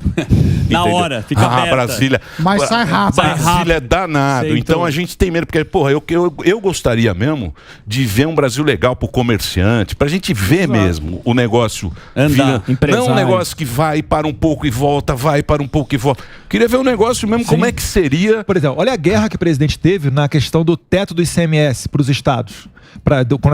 Na hora, fica aberta. Brasília. Mas sai rápido. Brasília é danado. Então a gente tem medo, porque, porra, eu gostaria mesmo de ver um Brasil legal pro comerciante, pra gente ver mesmo o negócio andar, não um negócio que vai para um pouco e volta, vai para um pouco e volta. Queria ver o negócio mesmo, como é que seria. Por exemplo, olha a guerra que o presidente teve na questão do teto do ICMS para os estados,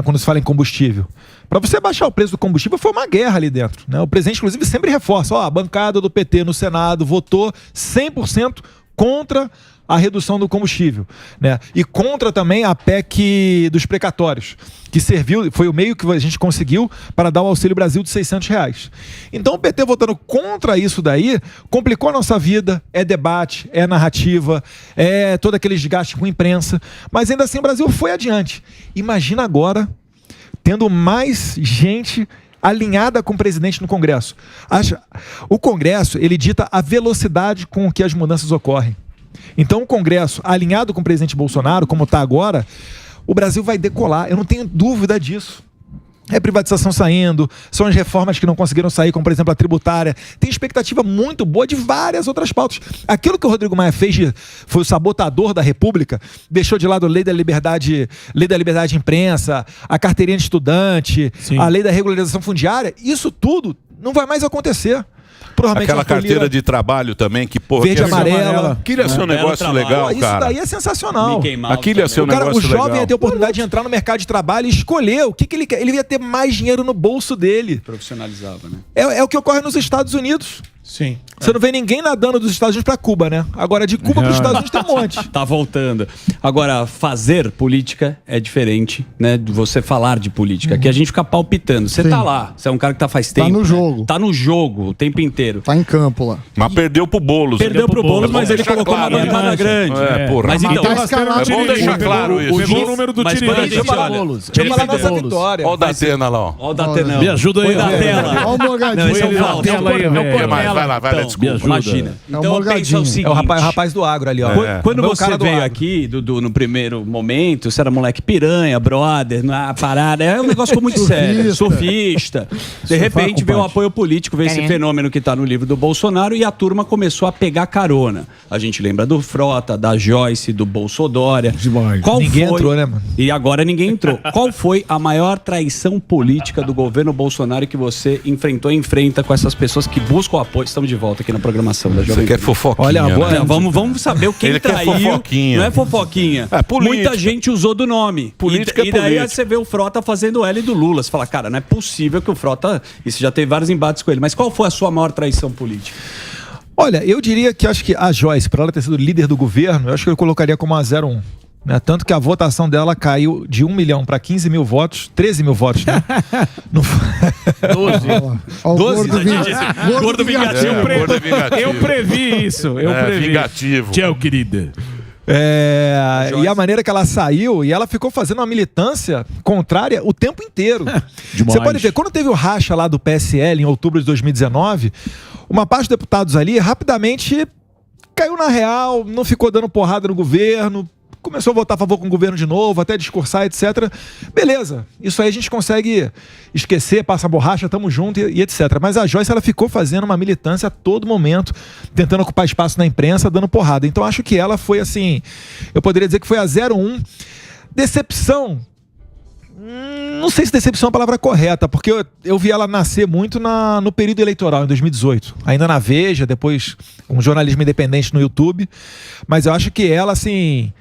quando se fala em combustível. Para você baixar o preço do combustível foi uma guerra ali dentro, né? O presidente, inclusive, sempre reforça, a bancada do PT no Senado votou 100% contra a redução do combustível, né? E contra também a PEC dos precatórios, que serviu, foi o meio que a gente conseguiu para dar o Auxílio Brasil de R$600. Então o PT votando contra isso daí, complicou a nossa vida, é debate, é narrativa, é todo aquele desgaste com a imprensa, mas ainda assim o Brasil foi adiante. Imagina agora tendo mais gente alinhada com o presidente no Congresso. O Congresso, ele dita a velocidade com que as mudanças ocorrem. Então o Congresso, alinhado com o presidente Bolsonaro, como está agora, o Brasil vai decolar, eu não tenho dúvida disso. É privatização saindo, são as reformas que não conseguiram sair, como por exemplo a tributária. Tem expectativa muito boa de várias outras pautas. Aquilo que o Rodrigo Maia fez, foi o sabotador da República, deixou de lado a lei da liberdade de imprensa, a carteirinha de estudante, a lei da regularização fundiária, isso tudo não vai mais acontecer. Aquela carteira de trabalho também, que porra... Verde e amarela. Queria ser um negócio legal, cara. Isso daí é sensacional. Aquilo ia ser um negócio legal. O jovem ia ter a oportunidade de entrar no mercado de trabalho e escolher o que ele quer. Ele ia ter mais dinheiro no bolso dele. Profissionalizava, né? É o que ocorre nos Estados Unidos. Sim. Você não vê ninguém nadando dos Estados Unidos para Cuba, né? Agora, de Cuba para os Estados Unidos tem um monte. Tá voltando. Agora, fazer política é diferente, né? De você falar de política. Aqui a gente fica palpitando. Você tá lá, você é um cara que tá faz tempo. Tá no jogo. Tá no jogo o tempo inteiro. Tá em campo lá. Mas perdeu pro Boulos. Perdeu pro Boulos, mas ele colocou uma bancada grande. Porra. Mas então, é bom deixar claro isso. Pegou o número do Tiririca. Deixa eu falar nossa vitória. Olha o Datena lá, ó. Olha o Datena. Me ajuda aí. Põe da tela. Olha o Morgadinho. Não, esse é o Valdo. Tela aí, velho. vai lá, desculpa. Imagina. Então pensa o seguinte. É o rapaz do agro ali, ó. Quando você veio aqui, Dudu, no primeiro momento, você era moleque piranha, brother, na parada, é um negócio muito sério. Surfista. De repente veio um apoio político, veio esse fenômeno que tá no livro do Bolsonaro e a turma começou a pegar carona. A gente lembra do Frota, da Joyce, do Bolsodória. Ninguém entrou, né, mano? E agora ninguém entrou. Qual foi a maior traição política do governo Bolsonaro que você enfrentou e enfrenta com essas pessoas que buscam apoio? Estamos de volta aqui na programação da Jovem Pan. Você quer fofoquinha? Olha, né? vamos saber quem Ele traiu. quer fofoquinha. Não é fofoquinha. É política. Muita gente usou do nome. Política e daí você vê o Frota fazendo o L do Lula. Você fala, cara, não é possível que o Frota... Isso já teve vários embates com ele. Mas qual foi a sua maior traição política? Olha, eu diria que acho que a Joyce, para ela ter sido líder do governo, eu acho que eu colocaria como a 01. Né? Tanto que a votação dela caiu de 1 milhão para 15 mil votos, 13 mil votos, né? 12. 12? Gordo vingativo. Eu previ isso. Eu previ. Vingativo. Tchau, querida. E a maneira que ela saiu, e ela ficou fazendo uma militância contrária o tempo inteiro. Você pode ver, quando teve o racha lá do PSL em outubro de 2019, uma parte dos deputados ali rapidamente caiu na real, não ficou dando porrada no governo, começou a votar a favor com o governo de novo, até discursar, etc. Beleza, isso aí a gente consegue esquecer, passa a borracha, tamo junto e etc. Mas a Joyce, ela ficou fazendo uma militância a todo momento, tentando ocupar espaço na imprensa, dando porrada. Então acho que ela foi assim, eu poderia dizer que foi a 01. Decepção, não sei se decepção é a palavra correta, porque eu vi ela nascer muito no período eleitoral, em 2018. Ainda na Veja, depois um jornalismo independente no YouTube. Mas eu acho que ela, assim...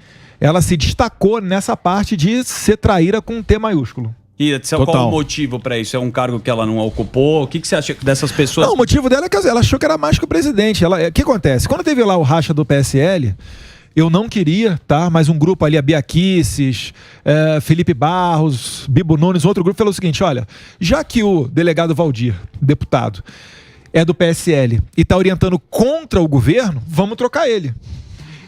ela se destacou nessa parte de ser traíra com um T maiúsculo. E qual o motivo para isso? É um cargo que ela não ocupou? O que você acha dessas pessoas? Não, o motivo dela é que ela achou que era mais que o presidente. O que acontece? Quando teve lá o racha do PSL, eu não queria, tá? Mas um grupo ali, a Bia Kicis, Felipe Barros, Bibo Nunes, outro grupo falou o seguinte, olha, já que o delegado Valdir, deputado, é do PSL e está orientando contra o governo, vamos trocar ele.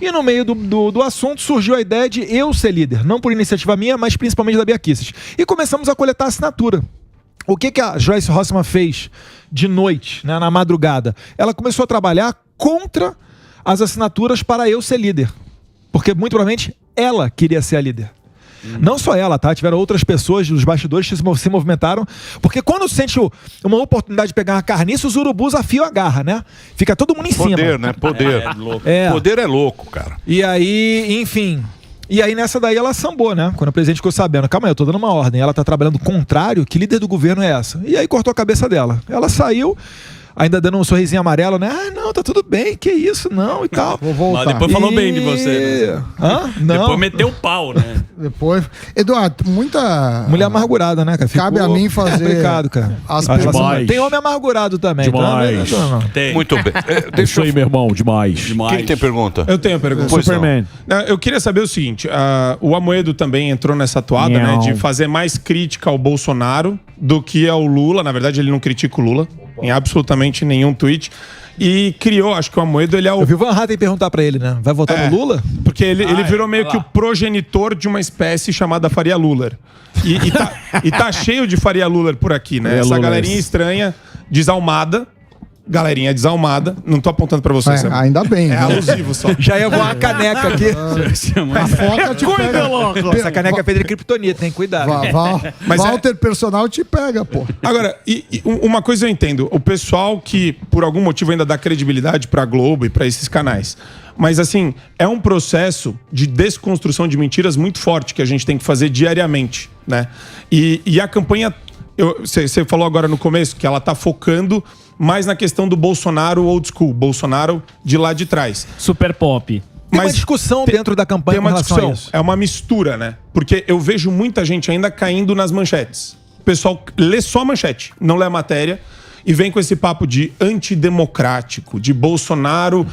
E no meio do assunto surgiu a ideia de eu ser líder, não por iniciativa minha, mas principalmente da Bia Kicis. E começamos a coletar assinatura. O que a Joyce Rossmann fez de noite, né, na madrugada? Ela começou a trabalhar contra as assinaturas para eu ser líder. Porque muito provavelmente ela queria ser a líder. Não só ela, tá? Tiveram outras pessoas dos bastidores que se movimentaram. Porque quando sente uma oportunidade de pegar uma carniça, os urubus afiam a garra, né? Fica todo mundo em cima. Poder, né? Poder. Poder é louco, cara. E aí, enfim... E aí nessa daí ela sambou, né? Quando o presidente ficou sabendo, calma aí, eu tô dando uma ordem. Ela tá trabalhando contrário, que líder do governo é essa? E aí cortou a cabeça dela. Ela saiu... ainda dando um sorrisinho amarelo, né? Ah, não, tá tudo bem, que isso, não, e tal. Vou voltar. Mas depois falou bem de você, né? Hã? Não. Depois meteu o pau, né? Depois... Eduardo, muita... mulher amargurada, né, cara? Cabe a mim fazer... É complicado, cara. Demais. Tem homem amargurado também. Demais. Tá? Não. Tem. Muito bem. Deixa aí, meu irmão, demais. Quem tem pergunta? Eu tenho a pergunta. Superman. Eu queria saber o seguinte, o Amoedo também entrou nessa toada, né, de fazer mais crítica ao Bolsonaro do que ao Lula. Na verdade, ele não critica o Lula em absolutamente nenhum tweet. E criou, acho que o Amoedo, ele é o... Eu vi o Van Hatten perguntar pra ele, né? Vai votar no Lula? Porque ele virou meio que o progenitor de uma espécie chamada Faria Luller. E tá cheio de Faria Luller por aqui, né? Essa galerinha estranha, desalmada. Galerinha desalmada. Não tô apontando pra vocês. Ainda bem. É alusivo só. Já ia voar uma caneca aqui. A foca te pega. Essa caneca é feita de kryptonita, hein? Cuidado. Mas Walter Personal te pega, pô. Agora, uma coisa eu entendo. O pessoal que, por algum motivo, ainda dá credibilidade pra Globo e pra esses canais. Mas, assim, é um processo de desconstrução de mentiras muito forte que a gente tem que fazer diariamente, né? E a campanha... Você falou agora no começo que ela tá focando mais na questão do Bolsonaro old school, Bolsonaro de lá de trás. Super pop. Tem uma discussão dentro da campanha com relação a isso. É uma mistura, né? Porque eu vejo muita gente ainda caindo nas manchetes. O pessoal lê só a manchete, não lê a matéria e vem com esse papo de antidemocrático, de Bolsonaro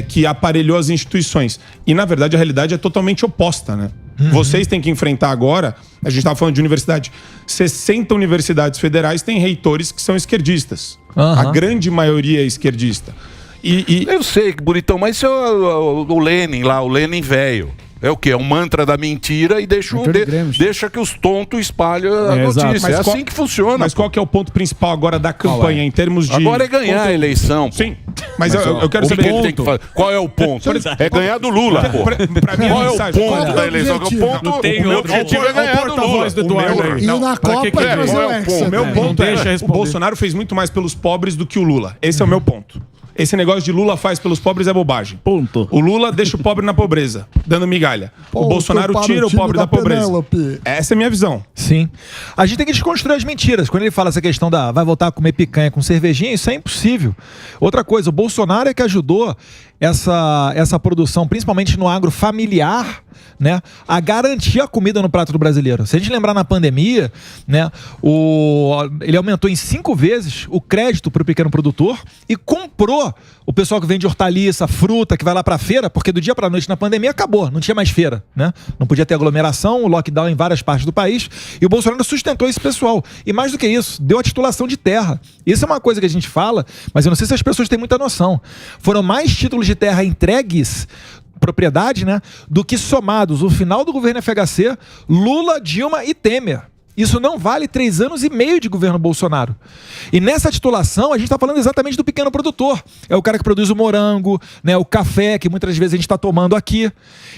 que aparelhou as instituições. E, na verdade, a realidade é totalmente oposta, né? Vocês têm que enfrentar agora, a gente estava falando de universidade, 60 universidades federais têm reitores que são esquerdistas. A grande maioria é esquerdista. Eu sei, bonitão, mas o Lenin lá, o Lenin velho. É o quê? É um mantra da mentira e deixa que os tontos espalhem a notícia. É assim que funciona. Mas qual que é o ponto principal agora da campanha em termos de... Agora é ganhar a eleição. Sim. Mas eu quero saber... Qual é o ponto? É ganhar do Lula, pô. Qual é o ponto da eleição? O meu objetivo é ganhar do Lula. E na Copa é trazer o Hexa. O meu ponto é... O Bolsonaro fez muito mais pelos pobres do que o Lula. Esse é o meu ponto. Esse negócio de Lula faz pelos pobres é bobagem. Ponto. O Lula deixa o pobre na pobreza, dando migalha. O Bolsonaro tira o pobre da pobreza. Essa é a minha visão. Sim. A gente tem que desconstruir as mentiras. Quando ele fala essa questão da vai voltar a comer picanha com cervejinha, isso é impossível. Outra coisa, o Bolsonaro é que ajudou essa produção, principalmente no agro familiar, né, a garantir a comida no prato do brasileiro. Se a gente lembrar na pandemia, né, ele aumentou em 5 vezes o crédito para o pequeno produtor e comprou o pessoal que vende hortaliça, fruta, que vai lá para a feira, porque do dia para a noite na pandemia acabou, não tinha mais feira, né? Não podia ter aglomeração, o lockdown em várias partes do país, e o Bolsonaro sustentou esse pessoal. E mais do que isso, deu a titulação de terra. Isso é uma coisa que a gente fala, mas eu não sei se as pessoas têm muita noção. Foram mais títulos de terra entregues, propriedade, né, do que somados o final do governo FHC, Lula, Dilma e Temer. Isso não vale 3 anos e meio de governo Bolsonaro. E nessa titulação, a gente está falando exatamente do pequeno produtor. É o cara que produz o morango, né, o café, que muitas vezes a gente está tomando aqui.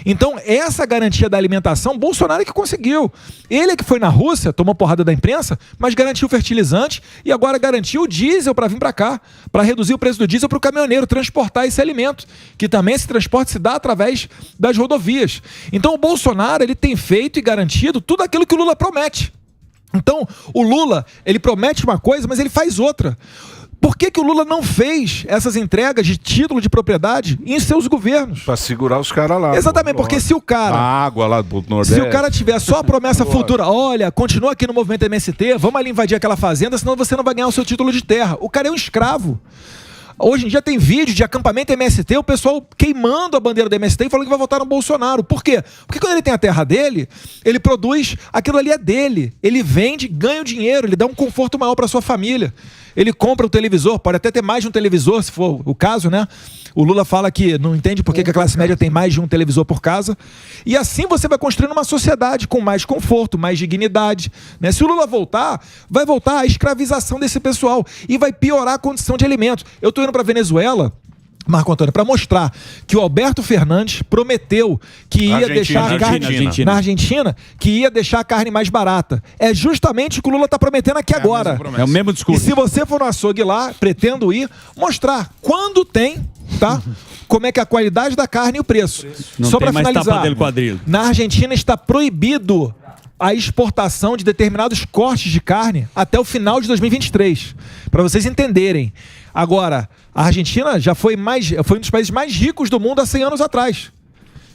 Então, essa garantia da alimentação, Bolsonaro é que conseguiu. Ele é que foi na Rússia, tomou porrada da imprensa, mas garantiu o fertilizante e agora garantiu o diesel para vir para cá, para reduzir o preço do diesel para o caminhoneiro transportar esse alimento, que também esse transporte se dá através das rodovias. Então, o Bolsonaro, ele tem feito e garantido tudo aquilo que o Lula promete. Então, o Lula, ele promete uma coisa, mas ele faz outra. Por que o Lula não fez essas entregas de título de propriedade em seus governos? Para segurar os caras lá. Exatamente, porque se o cara... A água lá do Nordeste... Se o cara tiver só a promessa futura, olha, continua aqui no movimento MST, vamos ali invadir aquela fazenda, senão você não vai ganhar o seu título de terra. O cara é um escravo. Hoje em dia tem vídeo de acampamento MST, o pessoal queimando a bandeira do MST e falando que vai votar no Bolsonaro. Por quê? Porque quando ele tem a terra dele, ele produz, aquilo ali é dele. Ele vende, ganha o dinheiro, ele dá um conforto maior para sua família. Ele compra um televisor, pode até ter mais de um televisor, se for o caso, né? O Lula fala que não entende por que a classe média tem mais de um televisor por casa. E assim você vai construindo uma sociedade com mais conforto, mais dignidade, né? Se o Lula voltar, vai voltar a escravização desse pessoal e vai piorar a condição de alimentos. Eu estou indo para Venezuela, Marco Antônio, para mostrar que o Alberto Fernandes prometeu que ia deixar a carne na Argentina, que ia deixar a carne mais barata. É justamente o que o Lula está prometendo aqui agora. É o mesmo discurso. E se você for no açougue lá, pretendo ir, mostrar quando tem, tá? Como é que é a qualidade da carne e o preço. Só para finalizar, na Argentina está proibido a exportação de determinados cortes de carne até o final de 2023. Para vocês entenderem. Agora, a Argentina já foi um dos países mais ricos do mundo há 100 anos atrás.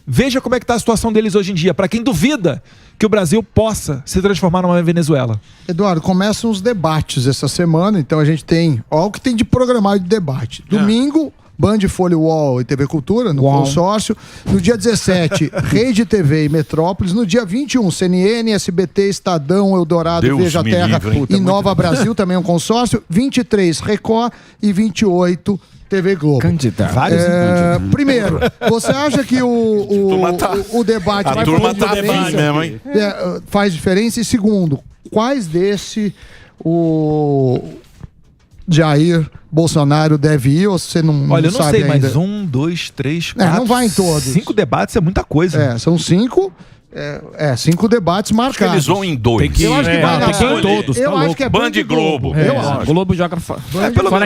Veja como é que está a situação deles hoje em dia, para quem duvida que o Brasil possa se transformar numa Venezuela. Eduardo, começam os debates essa semana, então a gente tem, ó, o que tem de programado de debate. Domingo, Band, Folha, UOL e TV Cultura, no consórcio. No dia 17, Rede TV e Metrópolis. No dia 21, CNN, SBT, Estadão, Eldorado, Deus Veja Terra e Nova Brasil, também um consórcio. 23, Record e 28, TV Globo. Vários primeiro, você acha que o debate a turma tá diferença, mesmo, hein? Faz diferença? E segundo, quais desse o Jair Bolsonaro deve ir, ou você não Olha, eu não sabe sei, ainda? mas 1, 2, 3, 4... não vai em todos. 5 debates é muita coisa. São 5... 5 debates marcados. Eles vão em 2. Eu acho que vai dar todos. Eu acho que é Band e Globo. Eu acho. Globo joga fora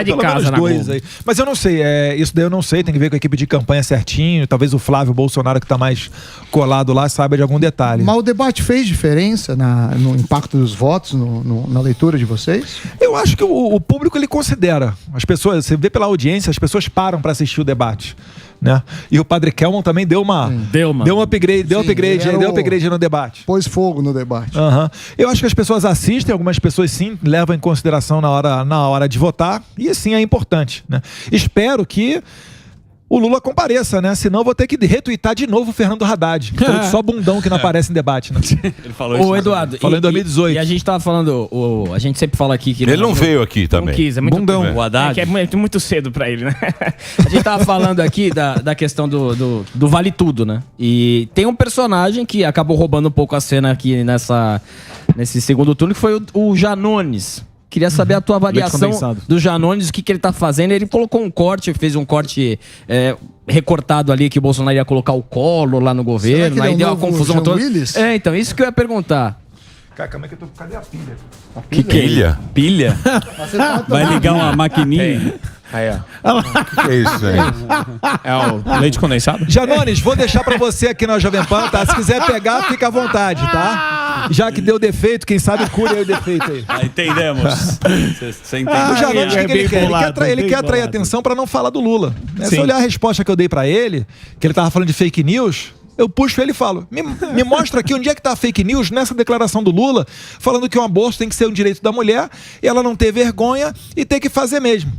de casa na dois aí. Mas eu não sei, isso daí eu não sei, tem que ver com a equipe de campanha certinho, talvez o Flávio Bolsonaro, que está mais colado lá, saiba de algum detalhe. Mas o debate fez diferença no impacto dos votos, na leitura de vocês? Eu acho que o público, ele considera. As pessoas, você vê pela audiência, as pessoas param para assistir o debate. Né? E o Padre Kelman também deu um upgrade no debate. Pôs fogo no debate. Eu acho que as pessoas assistem, algumas pessoas sim levam em consideração na hora de votar, e sim é importante, né? Espero que o Lula compareça, né? Senão eu vou ter que retweetar de novo o Fernando Haddad. Falou que só bundão que não aparece em debate, né? Ele falou isso. Ô, Eduardo, falou em 2018. E a gente tava falando, a gente sempre fala aqui que... Ele não veio aqui também. Não quis, é muito... Bundão. O Haddad. É muito cedo pra ele, né? A gente tava falando aqui da questão do Vale Tudo, né? E tem um personagem que acabou roubando um pouco a cena aqui nesse segundo turno, que foi o Janones. Queria saber a tua avaliação do Janones, o que ele tá fazendo. Ele colocou um corte, fez um corte recortado ali, que o Bolsonaro ia colocar o Collor lá no governo, aí deu uma confusão toda. Então, isso que eu ia perguntar. Cara, calma aí que cadê a pilha? Que pilha? Pilha? Vai ligar uma maquininha? Aí, ó. Que é isso, hein? É o leite condensado? Janones, vou deixar pra você aqui na Jovem Pan, tá? Se quiser pegar, fica à vontade, tá? Já que deu defeito, quem sabe cure aí o defeito aí. Entendemos. Você entendeu? O Janones, o que ele quer? Ele quer atrair atenção pra não falar do Lula. Se olhar a resposta que eu dei pra ele, que ele tava falando de fake news, eu puxo ele e falo, me mostra aqui onde é que tá a fake news nessa declaração do Lula, falando que o aborto tem que ser um direito da mulher, e ela não ter vergonha e ter que fazer mesmo.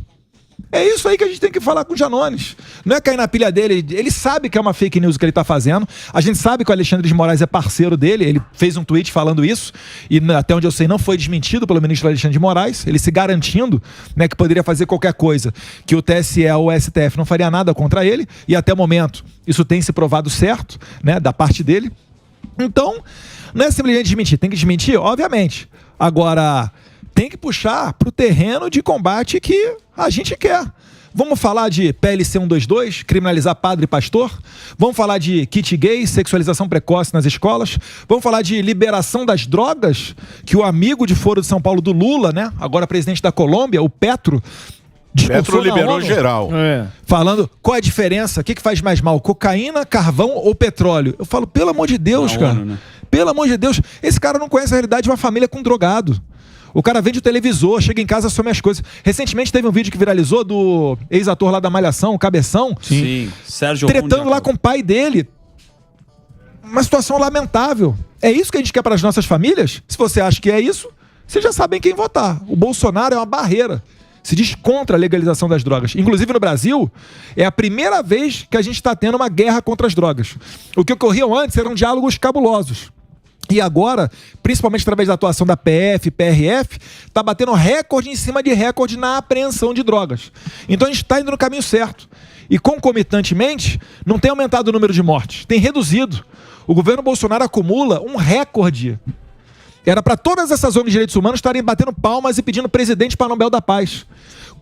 É isso aí que a gente tem que falar com o Janones. Não é cair na pilha dele. Ele sabe que é uma fake news o que ele está fazendo. A gente sabe que o Alexandre de Moraes é parceiro dele. Ele fez um tweet falando isso. E até onde eu sei não foi desmentido pelo ministro Alexandre de Moraes. Ele se garantindo, né, que poderia fazer qualquer coisa. Que o TSE ou o STF não faria nada contra ele. E até o momento isso tem se provado certo, né, da parte dele. Então, não é simplesmente desmentir. Tem que desmentir? Obviamente. Agora... tem que puxar para o terreno de combate que a gente quer. Vamos falar de PLC 122, criminalizar padre e pastor? Vamos falar de kit gay, sexualização precoce nas escolas? Vamos falar de liberação das drogas, que o amigo de Foro de São Paulo do Lula, né, agora presidente da Colômbia, o Petro liberou geral. Falando qual é a diferença, o que faz mais mal, cocaína, carvão ou petróleo? Eu falo, pelo amor de Deus, cara. ONU, né? Pelo amor de Deus, esse cara não conhece a realidade de uma família com drogado. O cara vende o televisor, chega em casa, some as coisas. Recentemente teve um vídeo que viralizou do ex-ator lá da Malhação, o Cabeção. Sim, Sérgio tretando lá com o pai dele. Uma situação lamentável. É isso que a gente quer para as nossas famílias? Se você acha que é isso, vocês já sabem quem votar. O Bolsonaro é uma barreira. Se diz contra a legalização das drogas. Inclusive no Brasil, é a primeira vez que a gente está tendo uma guerra contra as drogas. O que ocorria antes eram diálogos cabulosos. E agora, principalmente através da atuação da PF, PRF, está batendo recorde em cima de recorde na apreensão de drogas. Então a gente está indo no caminho certo. E concomitantemente, não tem aumentado o número de mortes, tem reduzido. O governo Bolsonaro acumula um recorde. Era para todas essas ONGs de direitos humanos estarem batendo palmas e pedindo presidente para Nobel da Paz.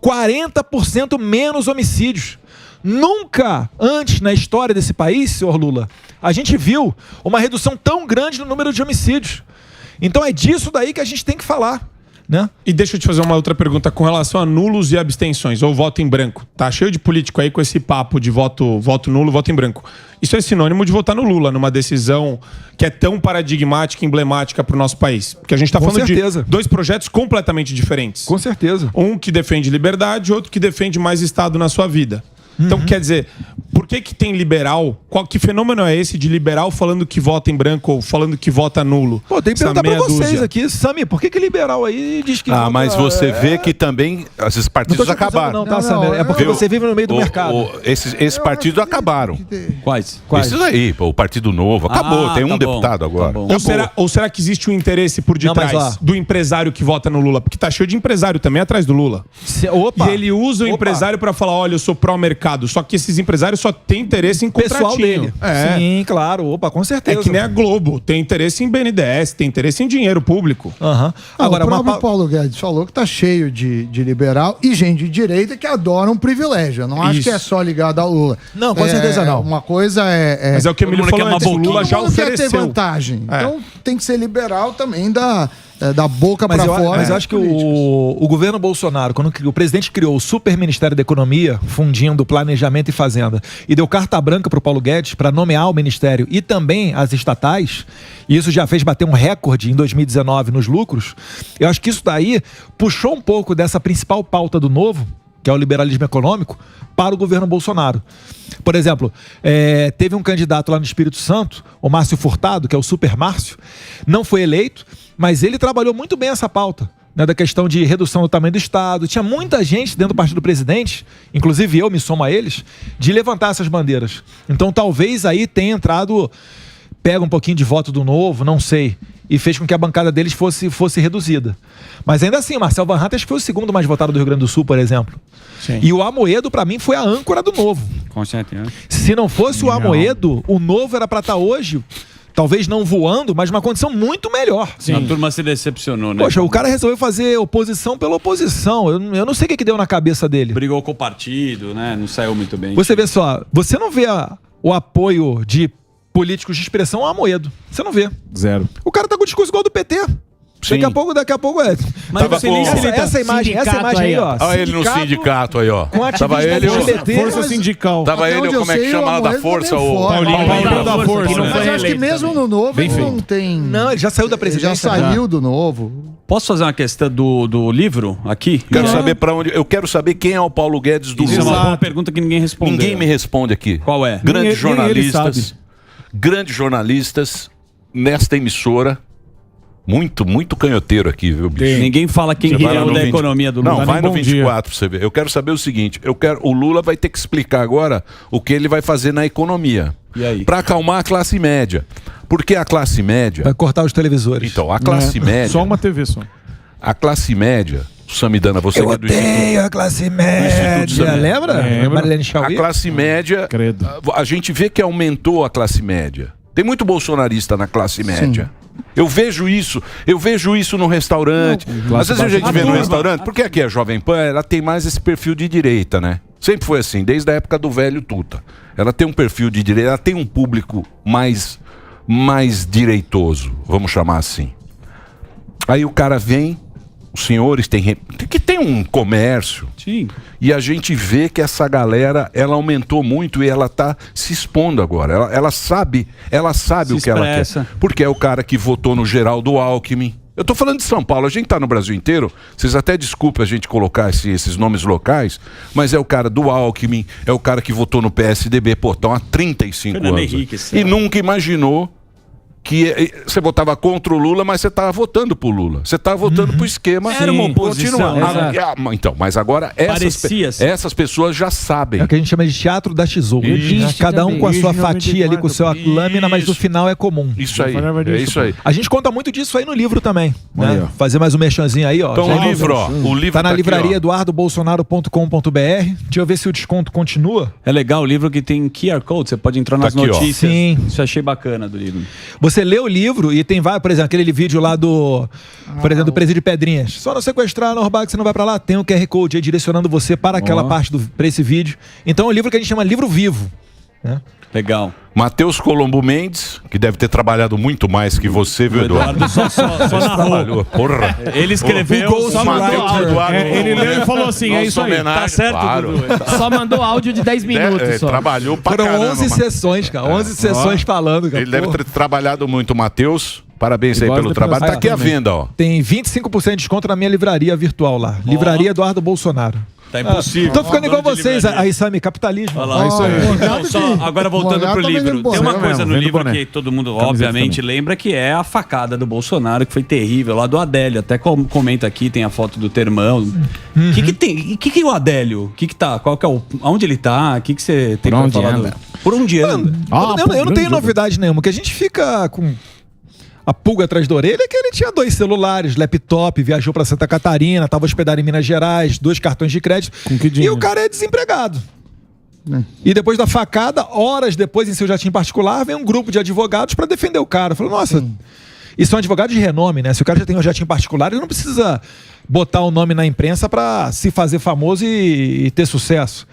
40% menos homicídios. Nunca antes na história desse país, senhor Lula, a gente viu uma redução tão grande no número de homicídios. Então é disso daí que a gente tem que falar, né? E deixa eu te fazer uma outra pergunta com relação a nulos e abstenções, ou voto em branco. Tá cheio de político aí com esse papo de voto nulo, voto em branco. Isso é sinônimo de votar no Lula, numa decisão que é tão paradigmática e emblemática para o nosso país. Porque a gente está falando de dois projetos completamente diferentes. Com certeza. Um que defende liberdade, outro que defende mais Estado na sua vida. Então, quer dizer, por que tem liberal? Que fenômeno é esse de liberal falando que vota em branco ou falando que vota nulo? Pô, tem que perguntar pra vocês aqui, Sami, por que liberal aí diz que... mas você vê que também esses partidos acabaram. Não, Sami, é porque você vive no meio do mercado. Esses partidos acabaram. Quais? Esses aí, o Partido Novo, acabou, tem um deputado agora. Ou será que existe um interesse por detrás do empresário que vota no Lula? Porque tá cheio de empresário também atrás do Lula. E ele usa o empresário pra falar, olha, eu sou pró-mercado. Só que esses empresários só têm interesse em contratinho. Pessoal dele. Sim, claro. Com certeza. É que nem a Globo. Tem interesse em BNDES, tem interesse em dinheiro público. Agora, o próprio Paulo Guedes falou que tá cheio de liberal e gente de direita que adora um privilégio. Eu não acho que é só ligado ao Lula. Não, com certeza não. Uma coisa é... Mas é o que o Emílio falou antes. O Lula já ofereceu. Quer ter vantagem. Então tem que ser liberal também da boca para fora. Mas eu acho que o governo Bolsonaro, quando o presidente criou o Super Ministério da Economia, fundindo planejamento e fazenda, e deu carta branca para o Paulo Guedes para nomear o ministério e também as estatais, e isso já fez bater um recorde em 2019 nos lucros, eu acho que isso daí puxou um pouco dessa principal pauta do Novo, que é o liberalismo econômico, para o governo Bolsonaro. Por exemplo, teve um candidato lá no Espírito Santo, o Márcio Furtado, que é o Super Márcio, não foi eleito, mas ele trabalhou muito bem essa pauta. né, da questão de redução do tamanho do Estado. Tinha muita gente dentro do partido do presidente, inclusive eu me somo a eles, de levantar essas bandeiras. Então talvez aí tenha entrado, pega um pouquinho de voto do Novo, não sei, e fez com que a bancada deles fosse reduzida. Mas ainda assim, Marcel Van Hatten acho que foi o segundo mais votado do Rio Grande do Sul, por exemplo. Sim. E o Amoedo, para mim, foi a âncora do Novo. Com certeza. Se não fosse o Amoedo, o Novo era para estar hoje... Talvez não voando, mas uma condição muito melhor. Sim. A turma se decepcionou, né? Poxa, o cara resolveu fazer oposição pela oposição. Eu não sei o que deu na cabeça dele. Brigou com o partido, né? Não saiu muito bem. Você vê só, você não vê o apoio de políticos de expressão ao Amoedo. Você não vê. Zero. O cara tá com o discurso igual do PT. Sim. Daqui a pouco é. Mas você nem essa imagem aí, ó. Olha ele no sindicato aí, ó. Tava ele, Força Sindical. Tava ele, como é que chama lá da Força? O Paulinho da Força. Mas eu acho que mesmo no Novo ele não tem... Não, ele já saiu da presidência. Já saiu do Novo. Posso fazer uma questão do livro aqui? Quero saber para onde... Eu quero saber quem é o Paulo Guedes do Isso livro. é uma boa pergunta que ninguém respondeu. Ninguém me responde aqui. Qual é? Grandes jornalistas nesta emissora. Muito canhoteiro aqui, viu, bicho? Ninguém fala quem é o da economia do Lula. Não, vai no 24 pra você ver. Eu quero saber o seguinte, o Lula vai ter que explicar agora o que ele vai fazer na economia. E aí? Pra acalmar a classe média. Porque a classe média... Vai cortar os televisores. Então, a classe média... Só uma TV só. A classe média... Samidana, você que é do Instituto... a classe média. Lembra? Marilene Chauí? A classe média... Credo. A gente vê que aumentou a classe média. Tem muito bolsonarista na classe média. Sim. Eu vejo isso no restaurante. Às vezes a gente vê no restaurante, porque aqui a Jovem Pan, ela tem mais esse perfil de direita, né? Sempre foi assim, desde a época do velho Tuta. Ela tem um perfil de direita, ela tem um público mais direitoso, vamos chamar assim. Aí o cara vem, os senhores que tem um comércio. Sim. E a gente vê que essa galera, ela aumentou muito e ela tá se expondo agora. Ela sabe o que ela quer. Porque é o cara que votou no Geraldo Alckmin. Eu tô falando de São Paulo, a gente tá no Brasil inteiro. Vocês até desculpem a gente colocar esses nomes locais, mas é o cara do Alckmin, é o cara que votou no PSDB, pô, estão há 35 anos. Henrique, e nunca imaginou que você votava contra o Lula, mas você estava votando pro Lula. Você estava votando pro esquema. Era uma oposição. Então, mas agora essas pessoas já sabem. É o que a gente chama de teatro da tesoura. Né? Cada um com a sua fatia ali, com a sua lâmina, mas no final é comum. Isso aí, é isso aí. A gente conta muito disso aí no livro também. Né? Fazer mais um merchanzinho aí, ó. Então o livro tá na livraria eduardobolsonaro.com.br. Deixa eu ver se o desconto continua. É legal o livro que tem QR Code, você pode entrar nas notícias. Sim. Isso eu achei bacana do livro. Você lê o livro e tem vários, por exemplo, aquele vídeo lá do Presídio Pedrinhas. Só não sequestrar, não roubar, que você não vai pra lá. Tem um QR Code aí direcionando você para aquela parte, para esse vídeo. Então é um livro que a gente chama livro vivo. Né? Legal. Matheus Colombo Mendes, que deve ter trabalhado muito mais que você, viu, Eduardo? Só narrou. Porra. Ele escreveu, só mandou áudio. Ele leu e falou assim, é isso aí. Tá certo, claro. Dudu. Só mandou áudio de 10 minutos. Só. Trabalhou pra Foram caramba. 11 sessões, cara. 11 sessões falando. Cara. Ele deve ter trabalhado muito, Matheus. Parabéns aí pelo trabalho. Tá aqui a venda, ó. Tem 25% de desconto na minha livraria virtual lá. Livraria Eduardo Bolsonaro. Tá impossível. Tô ficando igual vocês, aí Sami, capitalismo. Olha lá, isso aí. Então, agora voltando pro livro. Tem uma coisa no livro que todo mundo obviamente lembra, que é a facada do Bolsonaro, que foi terrível, lá do Adélio. Até comenta aqui, tem a foto do Termão. O que tem? O que o Adélio? O que tá? Qual que é o... Aonde ele tá? O que você tem pra falar? Por onde anda? Eu não tenho novidade nenhuma, que a gente fica com... A pulga atrás da orelha é que ele tinha 2 celulares, laptop, viajou pra Santa Catarina, estava hospedado em Minas Gerais, 2 cartões de crédito. E o cara é desempregado. E depois da facada, horas depois, em seu jatinho particular, vem um grupo de advogados para defender o cara. Falou, nossa, e são advogados de renome, né? Se o cara já tem um jatinho particular, ele não precisa botar o nome na imprensa para se fazer famoso e ter sucesso.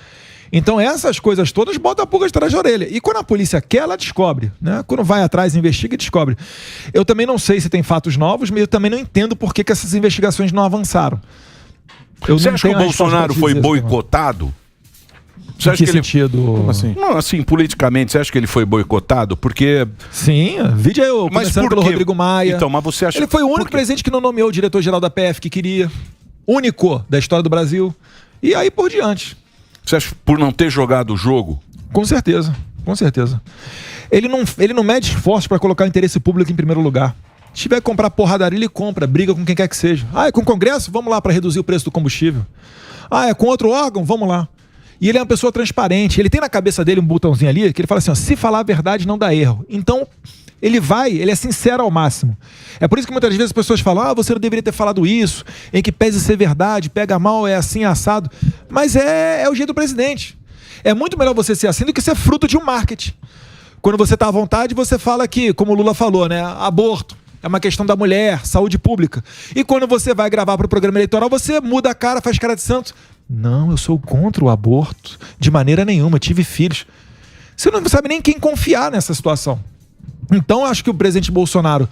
Então essas coisas todas botam a pulga atrás da orelha. E quando a polícia quer, ela descobre. Né? Quando vai atrás, investiga e descobre. Eu também não sei se tem fatos novos, mas eu também não entendo por que essas investigações não avançaram. Você acha que o Bolsonaro foi boicotado? Você acha que sentido? Como assim? Não, assim, politicamente, você acha que ele foi boicotado? Porque... Sim, vídeo aí, começando pelo Rodrigo Maia. Então, mas você acha... Ele foi o único presidente que não nomeou o diretor-geral da PF que queria. Único da história do Brasil. E aí por diante. Você acha por não ter jogado o jogo? Com certeza, com certeza. Ele não mede esforços para colocar o interesse público em primeiro lugar. Se tiver que comprar porradaria, ele compra, briga com quem quer que seja. É com o Congresso? Vamos lá para reduzir o preço do combustível. É com outro órgão? Vamos lá. E ele é uma pessoa transparente. Ele tem na cabeça dele um botãozinho ali que ele fala assim, ó, se falar a verdade não dá erro. Então, ele é sincero ao máximo. É por isso que muitas vezes as pessoas falam, você não deveria ter falado isso, em que pese ser verdade, pega mal, é assim, assado. Mas é o jeito do presidente. É muito melhor você ser assim do que ser fruto de um marketing. Quando você está à vontade, você fala que, como o Lula falou, né, aborto. É uma questão da mulher, saúde pública. E quando você vai gravar para o programa eleitoral, você muda a cara, faz cara de santo. Não, eu sou contra o aborto. De maneira nenhuma, tive filhos. Você não sabe nem quem confiar nessa situação. Então, acho que o presidente Bolsonaro,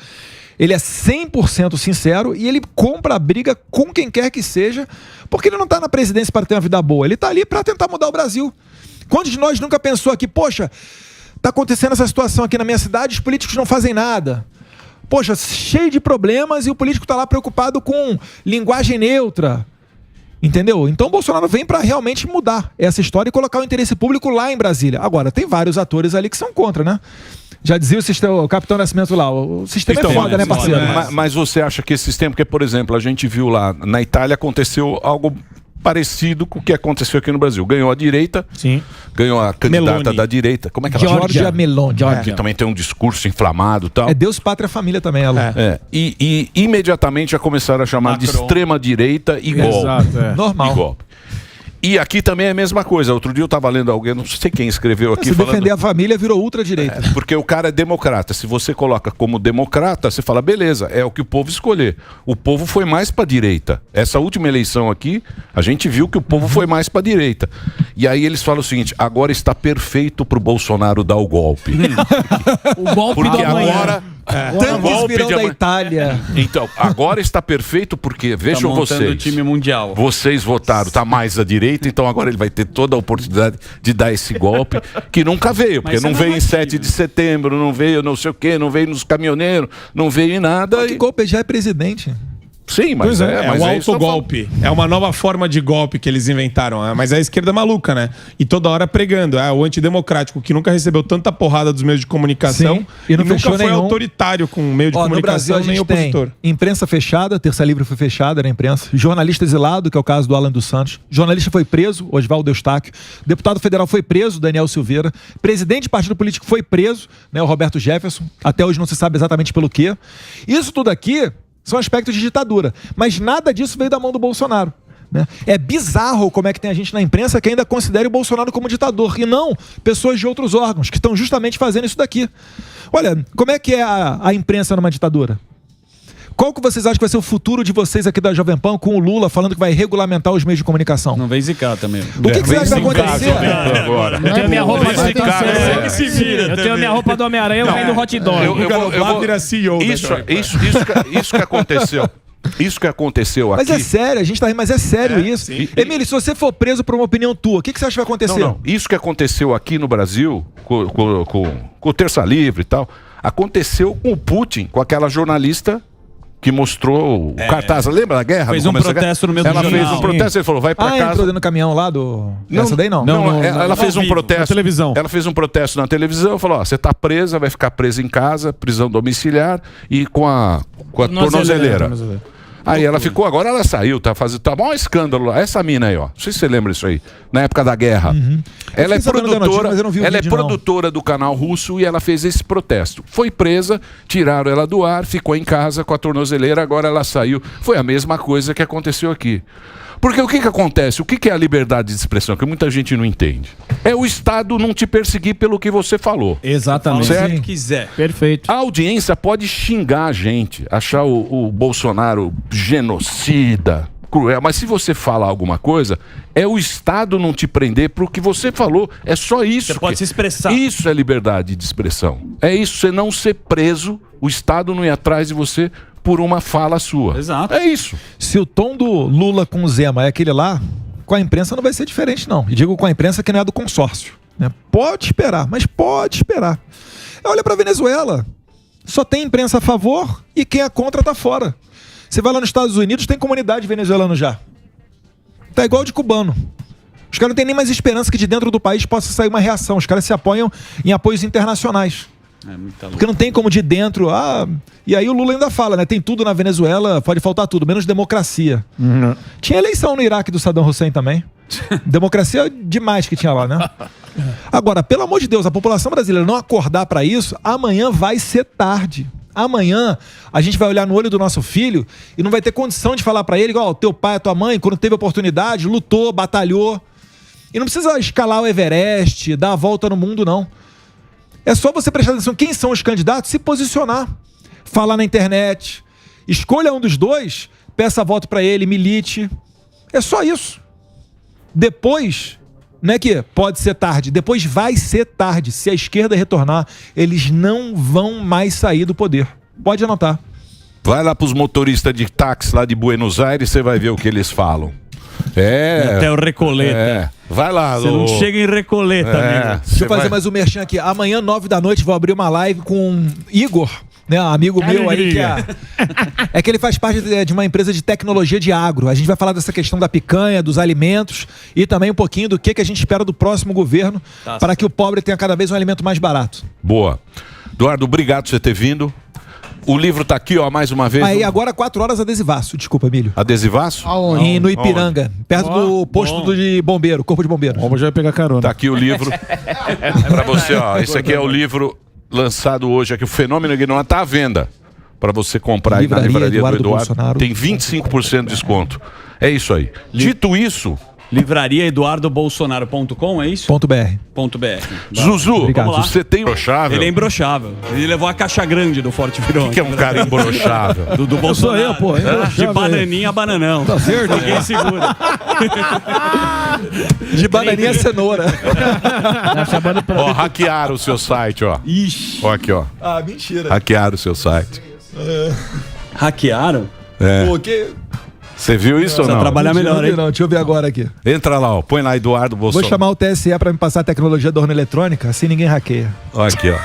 ele é 100% sincero e ele compra a briga com quem quer que seja, porque ele não está na presidência para ter uma vida boa. Ele está ali para tentar mudar o Brasil. Quantos de nós nunca pensou aqui, poxa, está acontecendo essa situação aqui na minha cidade, os políticos não fazem nada. Poxa, cheio de problemas e o político está lá preocupado com linguagem neutra. Entendeu? Então o Bolsonaro vem para realmente mudar essa história e colocar o interesse público lá em Brasília. Agora, tem vários atores ali que são contra, né? Já dizia o Capitão Nascimento lá, o sistema é foda, né, parceiro? Mas você acha que esse sistema, porque, por exemplo, a gente viu lá na Itália aconteceu algo parecido com o que aconteceu aqui no Brasil. Ganhou a direita, sim, ganhou a candidata Meloni. Da direita. Como é que ela chama? Giorgia Meloni. Que também tem um discurso inflamado e tal. É Deus, Pátria, Família também, ela. E imediatamente já começaram a chamar de extrema-direita e golpe. Exato, normal. E golpe. E aqui também é a mesma coisa. Outro dia eu estava lendo alguém, não sei quem escreveu aqui. Se falando... defender a família virou ultradireita. Porque o cara é democrata. Se você coloca como democrata, você fala, beleza, é o que o povo escolher. O povo foi mais para a direita. Essa última eleição aqui, a gente viu que o povo foi mais para a direita. E aí eles falam o seguinte, agora está perfeito para o Bolsonaro dar o golpe. O golpe porque do amanhã. agora... Tantos virão da Itália. Então, agora está perfeito porque, vejam vocês, o time mundial. Vocês votaram, tá mais à direita, então agora ele vai ter toda a oportunidade de dar esse golpe, que nunca veio, porque não veio em 7 de setembro, não veio não sei o quê, não veio nos caminhoneiros, não veio em nada. Mas que golpe, já é presidente. Sim, mas é mas o autogolpe. É uma nova forma de golpe que eles inventaram. Mas é a esquerda maluca, né? E toda hora pregando. O antidemocrático, que nunca recebeu tanta porrada dos meios de comunicação. Sim, e nunca foi nenhum autoritário com meio de comunicação, no Brasil, nem opositor. Tem imprensa fechada, Terça Livre foi fechada na imprensa. Jornalista exilado, que é o caso do Alan dos Santos. Jornalista foi preso, Oswaldo Eustáquio. Deputado federal foi preso, Daniel Silveira. Presidente de partido político foi preso, né, o Roberto Jefferson. Até hoje não se sabe exatamente pelo quê. Isso tudo aqui são aspectos de ditadura. Mas nada disso veio da mão do Bolsonaro. Né? É bizarro como é que tem a gente na imprensa que ainda considera o Bolsonaro como ditador. E não pessoas de outros órgãos que estão justamente fazendo isso daqui. Olha, como é que é a imprensa numa ditadura? Qual que vocês acham que vai ser o futuro de vocês aqui da Jovem Pan com o Lula falando que vai regulamentar os meios de comunicação? Não vem zicar também. O que você acha que vai acontecer? Agora. Eu tenho minha roupa Eu tenho minha roupa do Homem-Aranha, eu venho do hot dog. Isso que aconteceu. Isso que aconteceu aqui... Mas é sério, a gente tá rindo, mas é sério isso. Emílio, se você for preso por uma opinião tua, o que você acha que vai acontecer? Não. Isso que aconteceu aqui no Brasil, com o Terça Livre e tal, aconteceu com o Putin, com aquela jornalista que mostrou o cartaz. Lembra da guerra? Fez um protesto no mesmo jornal. Ela fez um protesto, ele falou, vai pra casa. Entrou dentro do caminhão lá do... Essa daí não? Não, ela fez um protesto. Na televisão. Ela fez um protesto na televisão, falou, você tá presa, vai ficar presa em casa, prisão domiciliar e com a tornozeleira. Aí ela ficou, agora ela saiu, tá maior escândalo lá. Essa mina aí, ó. Não sei se você lembra disso aí. Na época da guerra. Ela é produtora, produtora do canal russo e ela fez esse protesto. Foi presa, tiraram ela do ar, ficou em casa com a tornozeleira, agora ela saiu. Foi a mesma coisa que aconteceu aqui. Porque o que acontece? O que é a liberdade de expressão? Que muita gente não entende. É o Estado não te perseguir pelo que você falou. Exatamente. Certo? Se quiser. Perfeito. A audiência pode xingar a gente, achar o Bolsonaro genocida, cruel, mas se você falar alguma coisa, é o Estado não te prender pro que você falou. É só isso. Você pode se expressar. Isso é liberdade de expressão. É isso, você não ser preso, o Estado não ir atrás de você por uma fala sua. Exato. É isso. Se o tom do Lula com o Zema é aquele lá, com a imprensa não vai ser diferente, não. E digo com a imprensa que não é do consórcio. Né? Pode esperar, mas pode esperar. Olha pra Venezuela. Só tem imprensa a favor e quem é contra tá fora. Você vai lá nos Estados Unidos, tem comunidade venezuelana já. Tá igual de cubano. Os caras não têm nem mais esperança que de dentro do país possa sair uma reação. Os caras se apoiam em apoios internacionais. Porque não tem como de dentro. E aí o Lula ainda fala, né? Tem tudo na Venezuela, pode faltar tudo, menos democracia. Tinha eleição no Iraque do Saddam Hussein também. Democracia demais que tinha lá, né? Agora, pelo amor de Deus, a população brasileira não acordar para isso, amanhã vai ser tarde. Amanhã a gente vai olhar no olho do nosso filho e não vai ter condição de falar para ele, igual teu pai, a tua mãe, quando teve oportunidade, lutou, batalhou. E não precisa escalar o Everest, dar a volta no mundo, não. É só você prestar atenção quem são os candidatos, se posicionar, falar na internet, escolha um dos dois, peça voto para ele, milite. É só isso. Depois, não é que pode ser tarde, depois vai ser tarde. Se a esquerda retornar, eles não vão mais sair do poder. Pode anotar. Vai lá pros motoristas de táxi lá de Buenos Aires, você vai ver o que eles falam. Até o Recoleta. Vai lá, você não chega em Recoleta, amigo. Deixa eu fazer mais um merchan aqui. Amanhã, 9 da noite, vou abrir uma live com Igor, né, amigo meu aí, que é que ele faz parte de uma empresa de tecnologia de agro. A gente vai falar dessa questão da picanha, dos alimentos e também um pouquinho do que a gente espera do próximo governo para que o pobre tenha cada vez um alimento mais barato. Boa. Eduardo, obrigado por você ter vindo. O livro tá aqui, ó, mais uma vez. Aí, agora 4 horas, Adesivaço. Desculpa, Emílio. Adesivaço? Aonde? No Ipiranga, perto do posto de bombeiro, corpo de bombeiro. Vamos já pegar carona. Tá aqui o livro. Pra você, ó. Esse aqui é o livro lançado hoje aqui. O Fenômeno Ignorado tá à venda. Pra você comprar aí na livraria do Eduardo. Bolsonaro. Tem 25% de desconto. É isso aí. Dito isso... livrariaeduardobolsonaro.com, é isso? .br. Zuzu, você tem imbrochável? Ele é imbrochável. Ele levou a caixa grande do Forte Virão. O que é um cara imbrochável? Do Bolsonaro. Eu sou eu, pô. De bananinha a bananão. Tá certo? Ninguém segura. De bananinha a cenoura. Ó, hackearam o seu site, ó. Ixi. Ó, aqui, ó. Ah, mentira. Hackearam o seu site. Hackearam? Pô, que... Você viu isso ou não? Trabalhar melhor, hein? Não, deixa eu ver agora aqui. Entra lá, ó. Põe lá Eduardo Bolsonaro. Vou chamar o TSE pra me passar a tecnologia da urna eletrônica, assim ninguém hackeia. Ó, aqui, ó.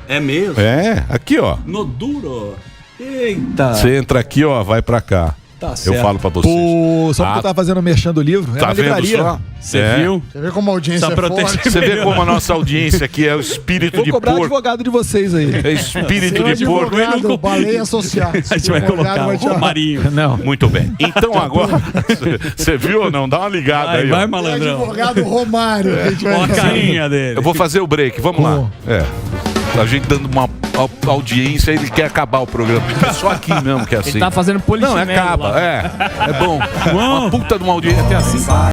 É mesmo? É, aqui, ó. No duro. Eita. Você entra aqui, ó, vai pra cá. Tá certo. Eu falo pra vocês. Pô, só porque eu tava fazendo o merchan do livro, Tá na vendo livraria. só? Você viu? Você vê como a audiência é forte. Você vê como a nossa audiência aqui é o espírito Vou de cobrar porco. advogado de vocês aí. É espírito de porco. Advogado, Baleia Associados. A gente vai colocar o Romarinho. Não. Muito bem. Então agora, você viu ou não? Dá uma ligada aí, Vai, ó. malandrão. Advogado Romário. A gente vai Olha a carinha dele. Eu vou fazer o break, vamos lá. A gente dando uma audiência, ele quer acabar o programa. É só aqui mesmo que é assim. Ele tá fazendo Não, polichinelo acaba. lá. É bom. Uma puta de uma audiência até assim.